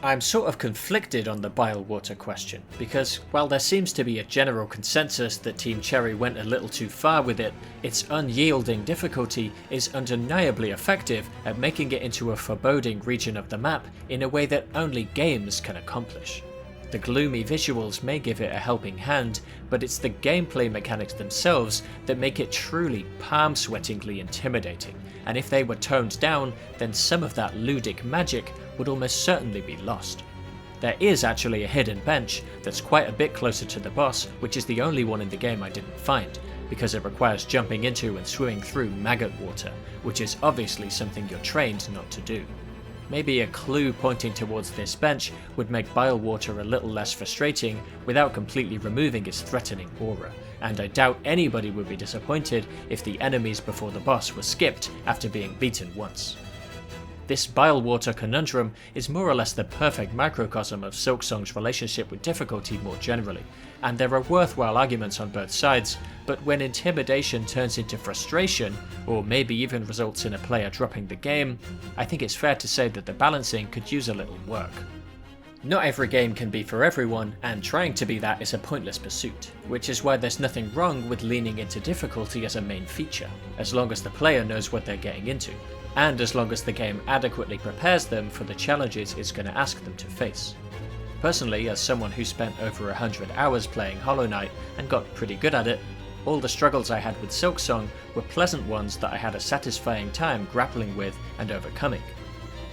I'm sort of conflicted on the bile water question, because while there seems to be a general consensus that Team Cherry went a little too far with it, its unyielding difficulty is undeniably effective at making it into a foreboding region of the map in a way that only games can accomplish. The gloomy visuals may give it a helping hand, but it's the gameplay mechanics themselves that make it truly palm-sweatingly intimidating, and if they were toned down, then some of that ludic magic would almost certainly be lost. There is actually a hidden bench that's quite a bit closer to the boss, which is the only one in the game I didn't find, because it requires jumping into and swimming through maggot water, which is obviously something you're trained not to do. Maybe a clue pointing towards this bench would make bile water a little less frustrating without completely removing its threatening aura, and I doubt anybody would be disappointed if the enemies before the boss were skipped after being beaten once. This bile water conundrum is more or less the perfect microcosm of Silksong's relationship with difficulty more generally, and there are worthwhile arguments on both sides, but when intimidation turns into frustration, or maybe even results in a player dropping the game, I think it's fair to say that the balancing could use a little work. Not every game can be for everyone, and trying to be that is a pointless pursuit, which is why there's nothing wrong with leaning into difficulty as a main feature, as long as the player knows what they're getting into, and as long as the game adequately prepares them for the challenges it's going to ask them to face. Personally, as someone who spent over 100 hours playing Hollow Knight and got pretty good at it, all the struggles I had with Silksong were pleasant ones that I had a satisfying time grappling with and overcoming.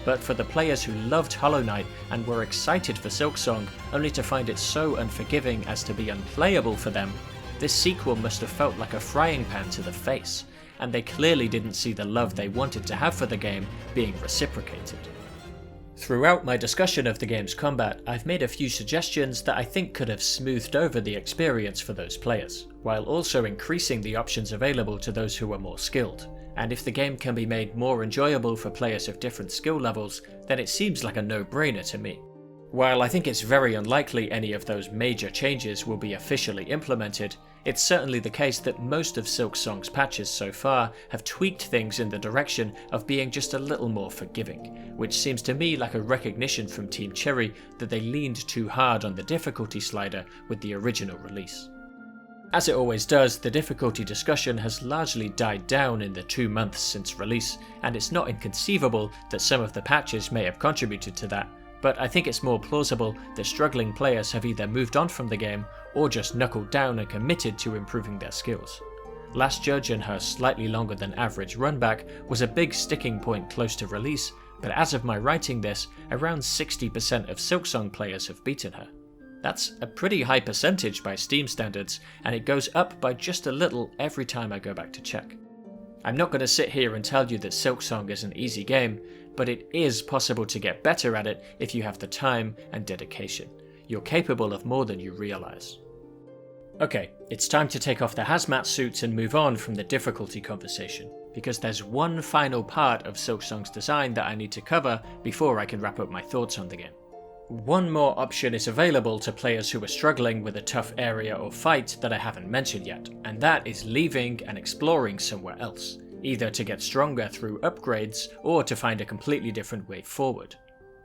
But for the players who loved Hollow Knight and were excited for Silksong only to find it so unforgiving as to be unplayable for them, this sequel must have felt like a frying pan to the face, and they clearly didn't see the love they wanted to have for the game being reciprocated. Throughout my discussion of the game's combat, I've made a few suggestions that I think could have smoothed over the experience for those players, while also increasing the options available to those who are more skilled. And if the game can be made more enjoyable for players of different skill levels, then it seems like a no-brainer to me. While I think it's very unlikely any of those major changes will be officially implemented, it's certainly the case that most of Silksong's patches so far have tweaked things in the direction of being just a little more forgiving, which seems to me like a recognition from Team Cherry that they leaned too hard on the difficulty slider with the original release. As it always does, the difficulty discussion has largely died down in the 2 months since release, and it's not inconceivable that some of the patches may have contributed to that, but I think it's more plausible that struggling players have either moved on from the game or just knuckled down and committed to improving their skills. Last Judge and her slightly longer than average runback was a big sticking point close to release, but as of my writing this, around 60% of Silksong players have beaten her. That's a pretty high percentage by Steam standards, and it goes up by just a little every time I go back to check. I'm not going to sit here and tell you that Silksong is an easy game, but it is possible to get better at it if you have the time and dedication. You're capable of more than you realise. Okay, it's time to take off the hazmat suits and move on from the difficulty conversation, because there's one final part of Silksong's design that I need to cover before I can wrap up my thoughts on the game. One more option is available to players who are struggling with a tough area or fight that I haven't mentioned yet, and that is leaving and exploring somewhere else, either to get stronger through upgrades or to find a completely different way forward.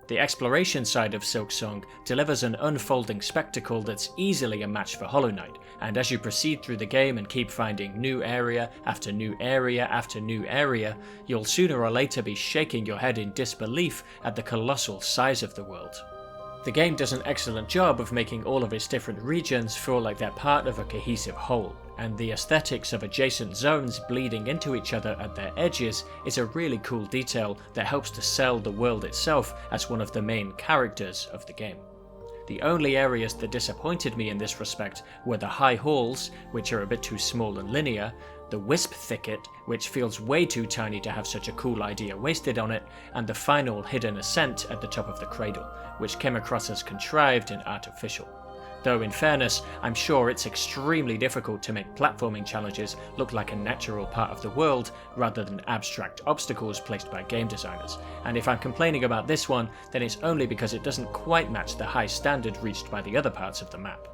The exploration side of Silksong delivers an unfolding spectacle that's easily a match for Hollow Knight, and as you proceed through the game and keep finding new area after new area after new area, you'll sooner or later be shaking your head in disbelief at the colossal size of the world. The game does an excellent job of making all of its different regions feel like they're part of a cohesive whole, and the aesthetics of adjacent zones bleeding into each other at their edges is a really cool detail that helps to sell the world itself as one of the main characters of the game. The only areas that disappointed me in this respect were the high halls, which are a bit too small and linear, the wisp thicket, which feels way too tiny to have such a cool idea wasted on it, and the final hidden ascent at the top of the cradle, which came across as contrived and artificial. Though in fairness, I'm sure it's extremely difficult to make platforming challenges look like a natural part of the world rather than abstract obstacles placed by game designers, and if I'm complaining about this one, then it's only because it doesn't quite match the high standard reached by the other parts of the map.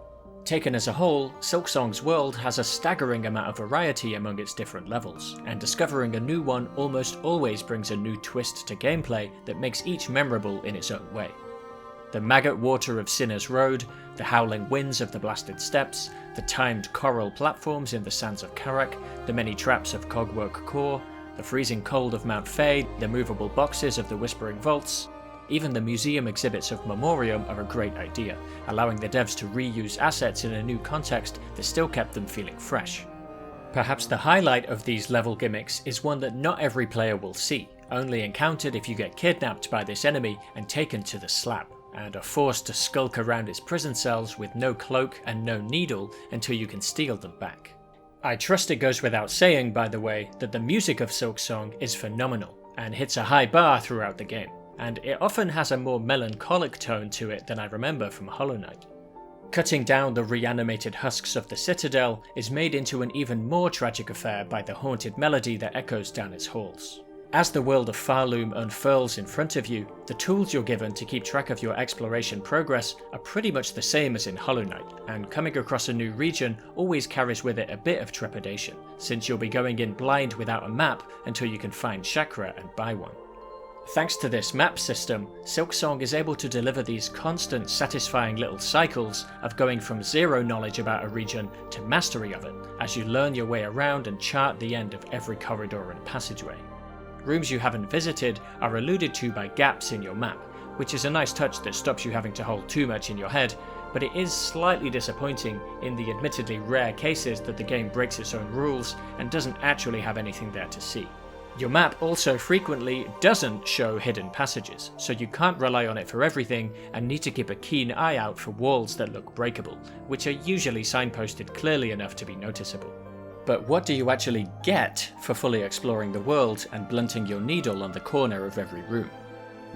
Taken as a whole, Silksong's world has a staggering amount of variety among its different levels, and discovering a new one almost always brings a new twist to gameplay that makes each memorable in its own way. The maggot water of Sinner's Road, the howling winds of the Blasted Steppes, the timed coral platforms in the sands of Karak, the many traps of Cogwork Core, the freezing cold of Mount Fay, the movable boxes of the Whispering Vaults. Even the museum exhibits of Memoriam are a great idea, allowing the devs to reuse assets in a new context that still kept them feeling fresh. Perhaps the highlight of these level gimmicks is one that not every player will see, only encountered if you get kidnapped by this enemy and taken to the slab, and are forced to skulk around its prison cells with no cloak and no needle until you can steal them back. I trust it goes without saying, by the way, that the music of Silksong is phenomenal, and hits a high bar throughout the game, and it often has a more melancholic tone to it than I remember from Hollow Knight. Cutting down the reanimated husks of the Citadel is made into an even more tragic affair by the haunted melody that echoes down its halls. As the world of Farloom unfurls in front of you, the tools you're given to keep track of your exploration progress are pretty much the same as in Hollow Knight, and coming across a new region always carries with it a bit of trepidation, since you'll be going in blind without a map until you can find chakra and buy one. Thanks to this map system, Silksong is able to deliver these constant, satisfying little cycles of going from zero knowledge about a region to mastery of it, as you learn your way around and chart the end of every corridor and passageway. Rooms you haven't visited are alluded to by gaps in your map, which is a nice touch that stops you having to hold too much in your head, but it is slightly disappointing in the admittedly rare cases that the game breaks its own rules and doesn't actually have anything there to see. Your map also frequently doesn't show hidden passages, so you can't rely on it for everything and need to keep a keen eye out for walls that look breakable, which are usually signposted clearly enough to be noticeable. But what do you actually get for fully exploring the world and blunting your needle on the corner of every room?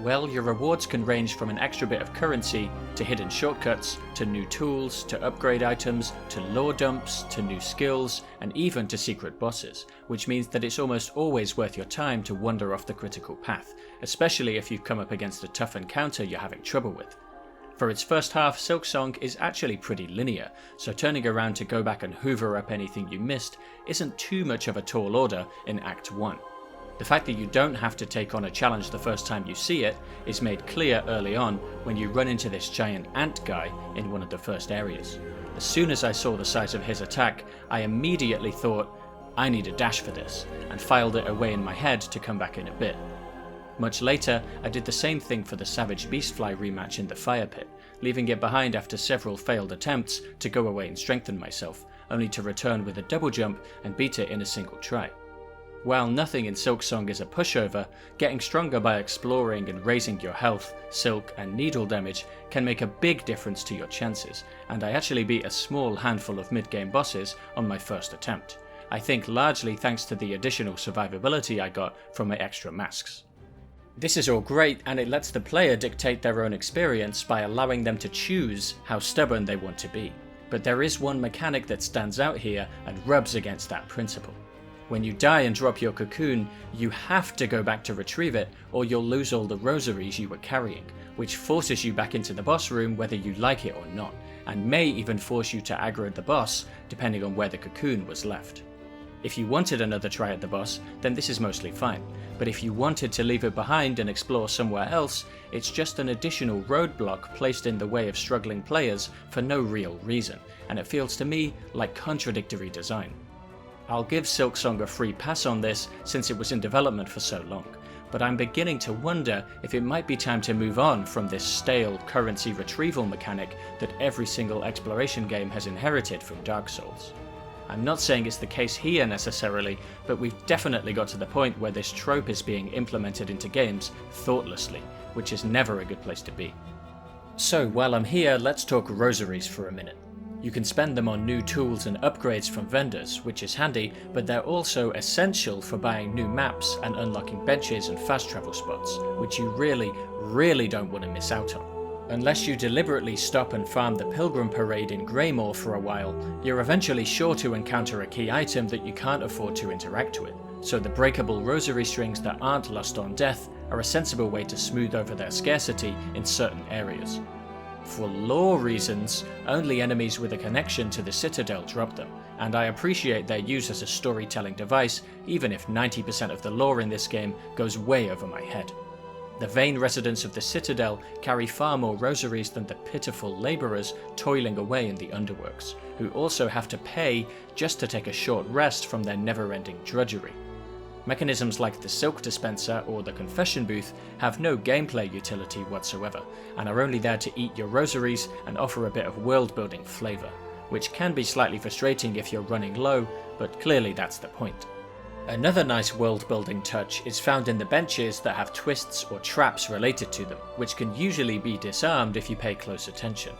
Well, your rewards can range from an extra bit of currency, to hidden shortcuts, to new tools, to upgrade items, to lore dumps, to new skills, and even to secret bosses, which means that it's almost always worth your time to wander off the critical path, especially if you've come up against a tough encounter you're having trouble with. For its first half, Silksong is actually pretty linear, so turning around to go back and hoover up anything you missed isn't too much of a tall order in Act 1. The fact that you don't have to take on a challenge the first time you see it is made clear early on when you run into this giant ant guy in one of the first areas. As soon as I saw the size of his attack, I immediately thought, I need a dash for this, and filed it away in my head to come back in a bit. Much later, I did the same thing for the Savage Beastfly rematch in the fire pit, leaving it behind after several failed attempts to go away and strengthen myself, only to return with a double jump and beat it in a single try. While nothing in Silksong is a pushover, getting stronger by exploring and raising your health, silk and needle damage can make a big difference to your chances, and I actually beat a small handful of mid-game bosses on my first attempt. I think largely thanks to the additional survivability I got from my extra masks. This is all great, and it lets the player dictate their own experience by allowing them to choose how stubborn they want to be. But there is one mechanic that stands out here and rubs against that principle. When you die and drop your cocoon, you have to go back to retrieve it, or you'll lose all the rosaries you were carrying, which forces you back into the boss room whether you like it or not, and may even force you to aggro the boss depending on where the cocoon was left. If you wanted another try at the boss, then this is mostly fine, but if you wanted to leave it behind and explore somewhere else, it's just an additional roadblock placed in the way of struggling players for no real reason, and it feels to me like contradictory design. I'll give Silksong a free pass on this since it was in development for so long, but I'm beginning to wonder if it might be time to move on from this stale currency retrieval mechanic that every single exploration game has inherited from Dark Souls. I'm not saying it's the case here necessarily, but we've definitely got to the point where this trope is being implemented into games thoughtlessly, which is never a good place to be. So while I'm here, let's talk rosaries for a minute. You can spend them on new tools and upgrades from vendors, which is handy, but they're also essential for buying new maps and unlocking benches and fast travel spots, which you really don't want to miss out on. Unless you deliberately stop and farm the Pilgrim Parade in Greymore for a while, you're eventually sure to encounter a key item that you can't afford to interact with, so the breakable rosary strings that aren't lost on death are a sensible way to smooth over their scarcity in certain areas. For lore reasons, only enemies with a connection to the Citadel drop them, and I appreciate their use as a storytelling device, even if 90% of the lore in this game goes way over my head. The vain residents of the Citadel carry far more rosaries than the pitiful labourers toiling away in the underworks, who also have to pay just to take a short rest from their never-ending drudgery. Mechanisms like the Silk Dispenser or the Confession Booth have no gameplay utility whatsoever, and are only there to eat your rosaries and offer a bit of world-building flavour, which can be slightly frustrating if you're running low, but clearly that's the point. Another nice world-building touch is found in the benches that have twists or traps related to them, which can usually be disarmed if you pay close attention.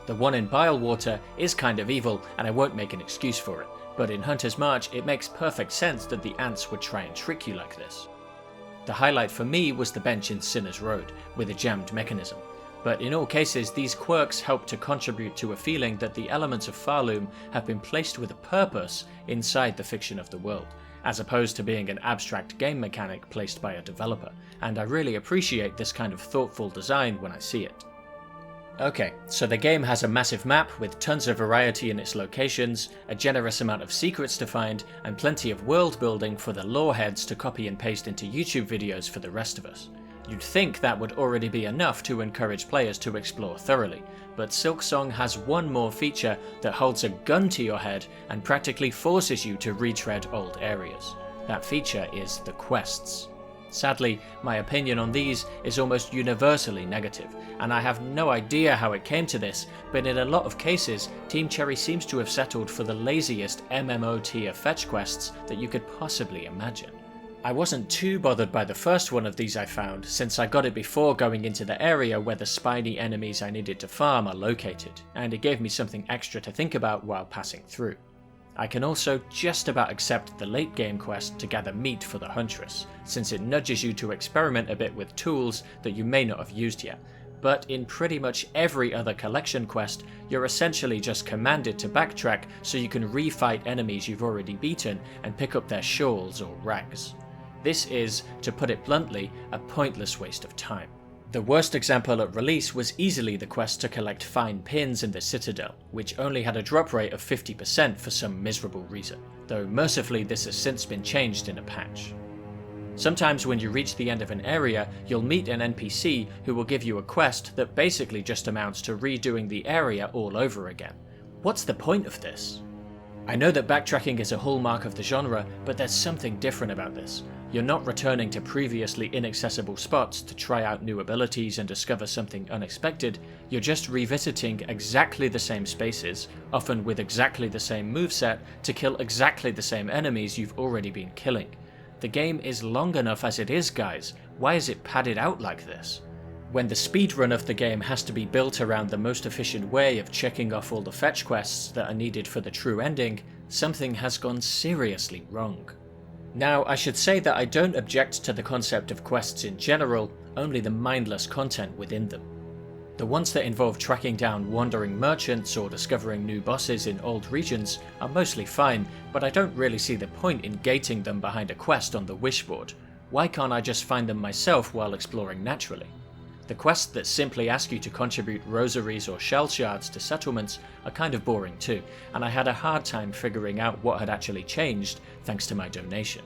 The one in Bilewater is kind of evil, and I won't make an excuse for it, but in Hunter's March it makes perfect sense that the ants would try and trick you like this. The highlight for me was the bench in Sinner's Road, with a jammed mechanism, but in all cases these quirks help to contribute to a feeling that the elements of Farloom have been placed with a purpose inside the fiction of the world, as opposed to being an abstract game mechanic placed by a developer, and I really appreciate this kind of thoughtful design when I see it. Okay, so the game has a massive map with tons of variety in its locations, a generous amount of secrets to find, and plenty of world building for the lore heads to copy and paste into YouTube videos for the rest of us. You'd think that would already be enough to encourage players to explore thoroughly, but Silksong has one more feature that holds a gun to your head and practically forces you to retread old areas. That feature is the quests. Sadly, my opinion on these is almost universally negative, and I have no idea how it came to this, but in a lot of cases, Team Cherry seems to have settled for the laziest MMO tier fetch quests that you could possibly imagine. I wasn't too bothered by the first one of these I found, since I got it before going into the area where the spiny enemies I needed to farm are located, and it gave me something extra to think about while passing through. I can also just about accept the late game quest to gather meat for the Huntress, since it nudges you to experiment a bit with tools that you may not have used yet, but in pretty much every other collection quest, you're essentially just commanded to backtrack so you can refight enemies you've already beaten and pick up their shawls or rags. This is, to put it bluntly, a pointless waste of time. The worst example at release was easily the quest to collect fine pins in the Citadel, which only had a drop rate of 50% for some miserable reason, though mercifully this has since been changed in a patch. Sometimes when you reach the end of an area, you'll meet an NPC who will give you a quest that basically just amounts to redoing the area all over again. What's the point of this? I know that backtracking is a hallmark of the genre, but there's something different about this. You're not returning to previously inaccessible spots to try out new abilities and discover something unexpected, you're just revisiting exactly the same spaces, often with exactly the same moveset, to kill exactly the same enemies you've already been killing. The game is long enough as it is, guys. Why is it padded out like this? When the speedrun of the game has to be built around the most efficient way of checking off all the fetch quests that are needed for the true ending, something has gone seriously wrong. Now, I should say that I don't object to the concept of quests in general, only the mindless content within them. The ones that involve tracking down wandering merchants or discovering new bosses in old regions are mostly fine, but I don't really see the point in gating them behind a quest on the wishboard. Why can't I just find them myself while exploring naturally? The quests that simply ask you to contribute rosaries or shell shards to settlements are kind of boring too, and I had a hard time figuring out what had actually changed thanks to my donation.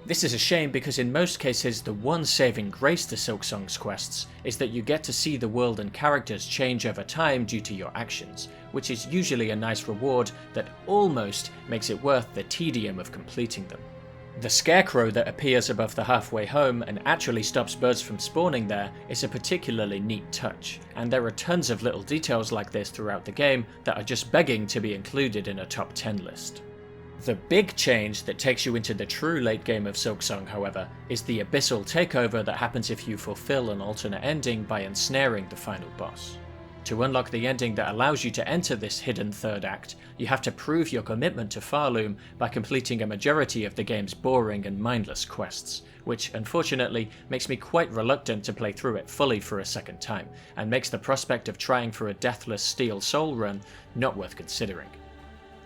This is a shame because in most cases the one saving grace to Silksong's quests is that you get to see the world and characters change over time due to your actions, which is usually a nice reward that almost makes it worth the tedium of completing them. The scarecrow that appears above the halfway home and actually stops birds from spawning there is a particularly neat touch, and there are tons of little details like this throughout the game that are just begging to be included in a top 10 list. The big change that takes you into the true late game of Silksong, however, is the abyssal takeover that happens if you fulfill an alternate ending by ensnaring the final boss. To unlock the ending that allows you to enter this hidden third act, you have to prove your commitment to Farloom by completing a majority of the game's boring and mindless quests, which unfortunately makes me quite reluctant to play through it fully for a second time, and makes the prospect of trying for a deathless Steel Soul run not worth considering.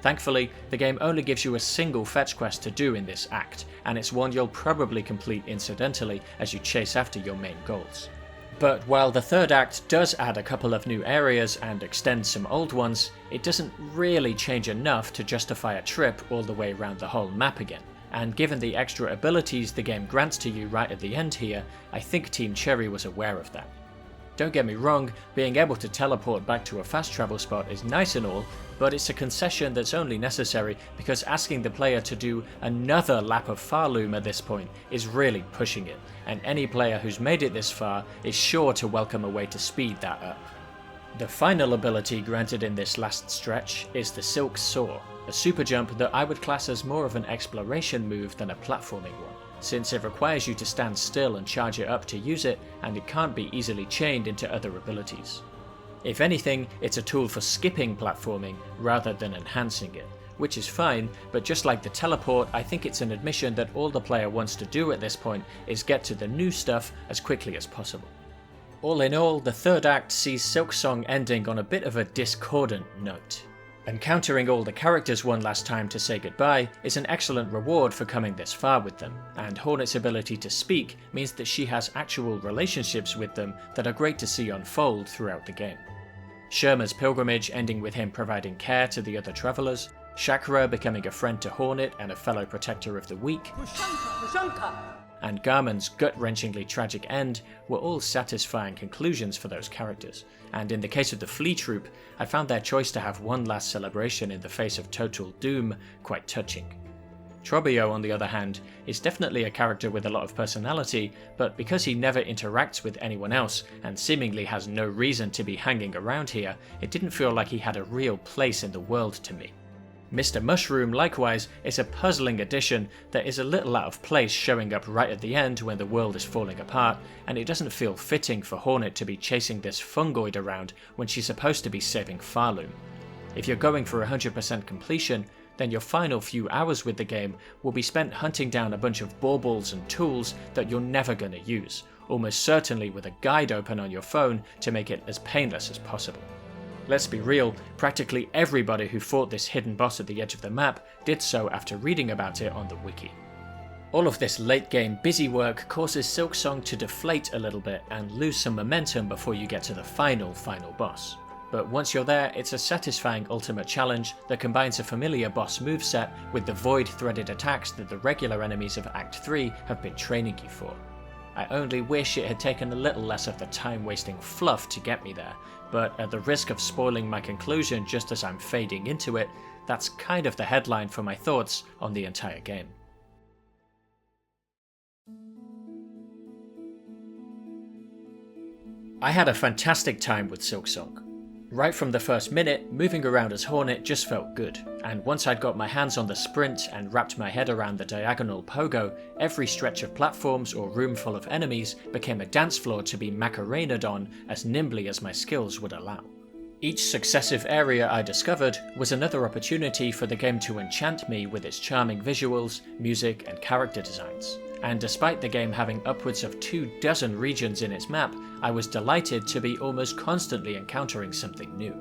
Thankfully, the game only gives you a single fetch quest to do in this act, and it's one you'll probably complete incidentally as you chase after your main goals. But while the third act does add a couple of new areas and extend some old ones, it doesn't really change enough to justify a trip all the way around the whole map again, and given the extra abilities the game grants to you right at the end here, I think Team Cherry was aware of that. Don't get me wrong, being able to teleport back to a fast travel spot is nice and all, but it's a concession that's only necessary because asking the player to do another lap of Farloom at this point is really pushing it, and any player who's made it this far is sure to welcome a way to speed that up. The final ability granted in this last stretch is the Silk Soar, a super jump that I would class as more of an exploration move than a platforming one, since it requires you to stand still and charge it up to use it, and it can't be easily chained into other abilities. If anything, it's a tool for skipping platforming rather than enhancing it, which is fine, but just like the teleport, I think it's an admission that all the player wants to do at this point is get to the new stuff as quickly as possible. All in all, the third act sees Silksong ending on a bit of a discordant note. Encountering all the characters one last time to say goodbye is an excellent reward for coming this far with them, and Hornet's ability to speak means that she has actual relationships with them that are great to see unfold throughout the game. Sherma's pilgrimage ending with him providing care to the other travellers, Shakra becoming a friend to Hornet and a fellow protector of the weak, and Garman's gut-wrenchingly tragic end were all satisfying conclusions for those characters, and in the case of the Flea Troop, I found their choice to have one last celebration in the face of total doom quite touching. Trobio, on the other hand, is definitely a character with a lot of personality, but because he never interacts with anyone else and seemingly has no reason to be hanging around here, it didn't feel like he had a real place in the world to me. Mr. Mushroom, likewise, is a puzzling addition that is a little out of place showing up right at the end when the world is falling apart, and it doesn't feel fitting for Hornet to be chasing this fungoid around when she's supposed to be saving Farloom. If you're going for 100% completion, then your final few hours with the game will be spent hunting down a bunch of baubles and tools that you're never going to use, almost certainly with a guide open on your phone to make it as painless as possible. Let's be real, practically everybody who fought this hidden boss at the edge of the map did so after reading about it on the wiki. All of this late game busy work causes Silksong to deflate a little bit and lose some momentum before you get to the final boss. But once you're there, it's a satisfying ultimate challenge that combines a familiar boss moveset with the void-threaded attacks that the regular enemies of Act 3 have been training you for. I only wish it had taken a little less of the time-wasting fluff to get me there, but at the risk of spoiling my conclusion just as I'm fading into it, that's kind of the headline for my thoughts on the entire game. I had a fantastic time with Silksong. Right from the first minute, moving around as Hornet just felt good, and once I'd got my hands on the sprint and wrapped my head around the diagonal pogo, every stretch of platforms or room full of enemies became a dance floor to be macarena'd on as nimbly as my skills would allow. Each successive area I discovered was another opportunity for the game to enchant me with its charming visuals, music, and character designs. And despite the game having upwards of 24 regions in its map, I was delighted to be almost constantly encountering something new.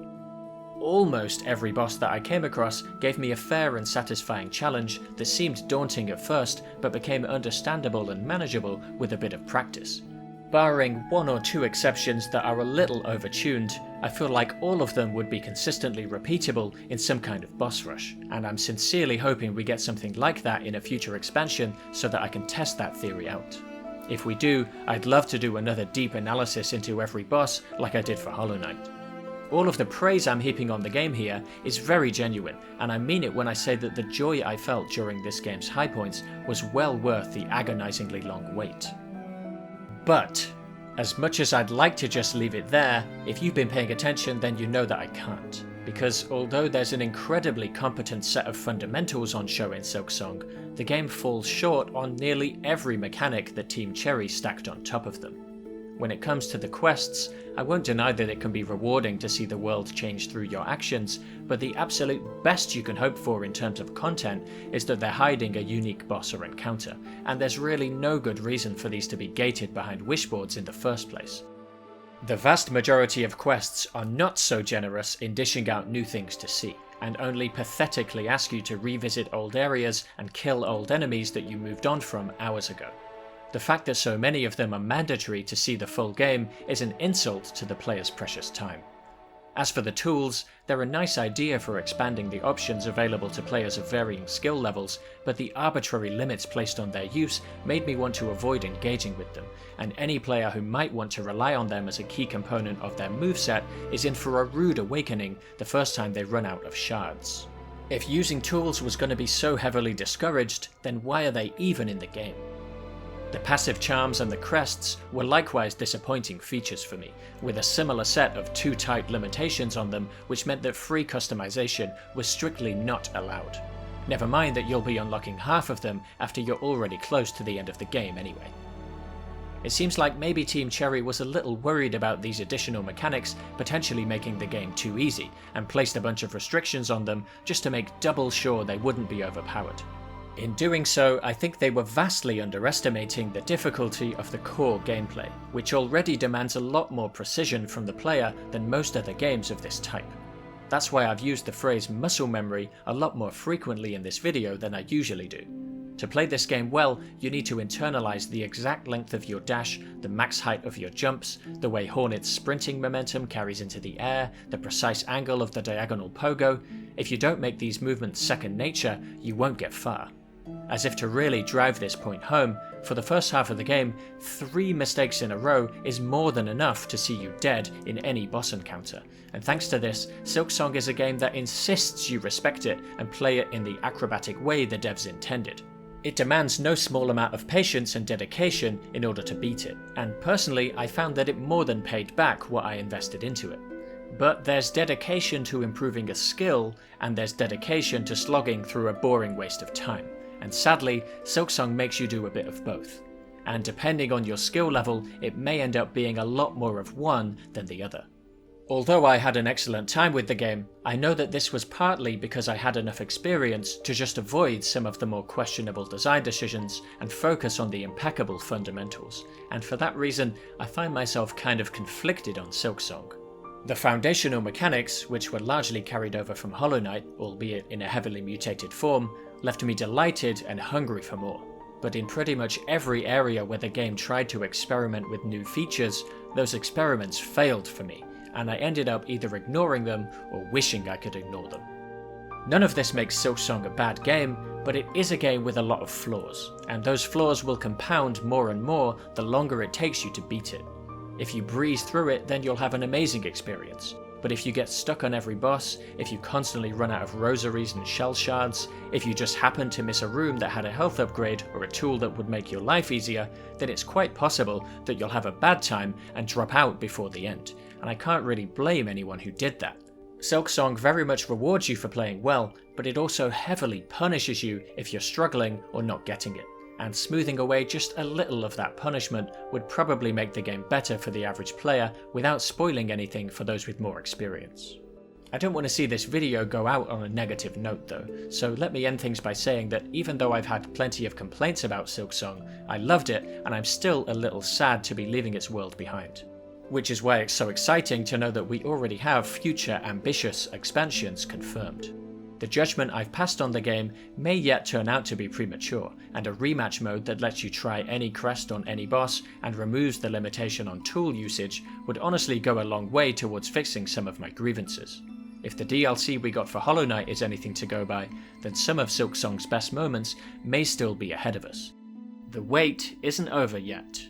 Almost every boss that I came across gave me a fair and satisfying challenge that seemed daunting at first, but became understandable and manageable with a bit of practice. Barring one or two exceptions that are a little overtuned, I feel like all of them would be consistently repeatable in some kind of boss rush, and I'm sincerely hoping we get something like that in a future expansion so that I can test that theory out. If we do, I'd love to do another deep analysis into every boss like I did for Hollow Knight. All of the praise I'm heaping on the game here is very genuine, and I mean it when I say that the joy I felt during this game's high points was well worth the agonizingly long wait. But, as much as I'd like to just leave it there, if you've been paying attention then you know that I can't. Because although there's an incredibly competent set of fundamentals on show in Silksong, the game falls short on nearly every mechanic that Team Cherry stacked on top of them. When it comes to the quests, I won't deny that it can be rewarding to see the world change through your actions, but the absolute best you can hope for in terms of content is that they're hiding a unique boss or encounter, and there's really no good reason for these to be gated behind wishboards in the first place. The vast majority of quests are not so generous in dishing out new things to see, and only pathetically ask you to revisit old areas and kill old enemies that you moved on from hours ago. The fact that so many of them are mandatory to see the full game is an insult to the player's precious time. As for the tools, they're a nice idea for expanding the options available to players of varying skill levels, but the arbitrary limits placed on their use made me want to avoid engaging with them, and any player who might want to rely on them as a key component of their moveset is in for a rude awakening the first time they run out of shards. If using tools was going to be so heavily discouraged, then why are they even in the game? The passive charms and the crests were likewise disappointing features for me, with a similar set of too tight limitations on them which meant that free customization was strictly not allowed. Never mind that you'll be unlocking half of them after you're already close to the end of the game anyway. It seems like maybe Team Cherry was a little worried about these additional mechanics potentially making the game too easy, and placed a bunch of restrictions on them just to make double sure they wouldn't be overpowered. In doing so, I think they were vastly underestimating the difficulty of the core gameplay, which already demands a lot more precision from the player than most other games of this type. That's why I've used the phrase muscle memory a lot more frequently in this video than I usually do. To play this game well, you need to internalize the exact length of your dash, the max height of your jumps, the way Hornet's sprinting momentum carries into the air, the precise angle of the diagonal pogo. If you don't make these movements second nature, you won't get far. As if to really drive this point home, for the first half of the game, 3 mistakes in a row is more than enough to see you dead in any boss encounter, and thanks to this, Silksong is a game that insists you respect it and play it in the acrobatic way the devs intended. It demands no small amount of patience and dedication in order to beat it, and personally I found that it more than paid back what I invested into it. But there's dedication to improving a skill, and there's dedication to slogging through a boring waste of time. And sadly, Silksong makes you do a bit of both. And depending on your skill level, it may end up being a lot more of one than the other. Although I had an excellent time with the game, I know that this was partly because I had enough experience to just avoid some of the more questionable design decisions and focus on the impeccable fundamentals, and for that reason I find myself kind of conflicted on Silksong. The foundational mechanics, which were largely carried over from Hollow Knight, albeit in a heavily mutated form, left me delighted and hungry for more. But in pretty much every area where the game tried to experiment with new features, those experiments failed for me, and I ended up either ignoring them or wishing I could ignore them. None of this makes Silksong a bad game, but it is a game with a lot of flaws, and those flaws will compound more and more the longer it takes you to beat it. If you breeze through it, then you'll have an amazing experience. But if you get stuck on every boss, if you constantly run out of rosaries and shell shards, if you just happen to miss a room that had a health upgrade or a tool that would make your life easier, then it's quite possible that you'll have a bad time and drop out before the end, and I can't really blame anyone who did that. Silksong very much rewards you for playing well, but it also heavily punishes you if you're struggling or not getting it, and smoothing away just a little of that punishment would probably make the game better for the average player without spoiling anything for those with more experience. I don't want to see this video go out on a negative note though, so let me end things by saying that even though I've had plenty of complaints about Silksong, I loved it and I'm still a little sad to be leaving its world behind. Which is why it's so exciting to know that we already have future ambitious expansions confirmed. The judgment I've passed on the game may yet turn out to be premature, and a rematch mode that lets you try any crest on any boss and removes the limitation on tool usage would honestly go a long way towards fixing some of my grievances. If the DLC we got for Hollow Knight is anything to go by, then some of Silksong's best moments may still be ahead of us. The wait isn't over yet.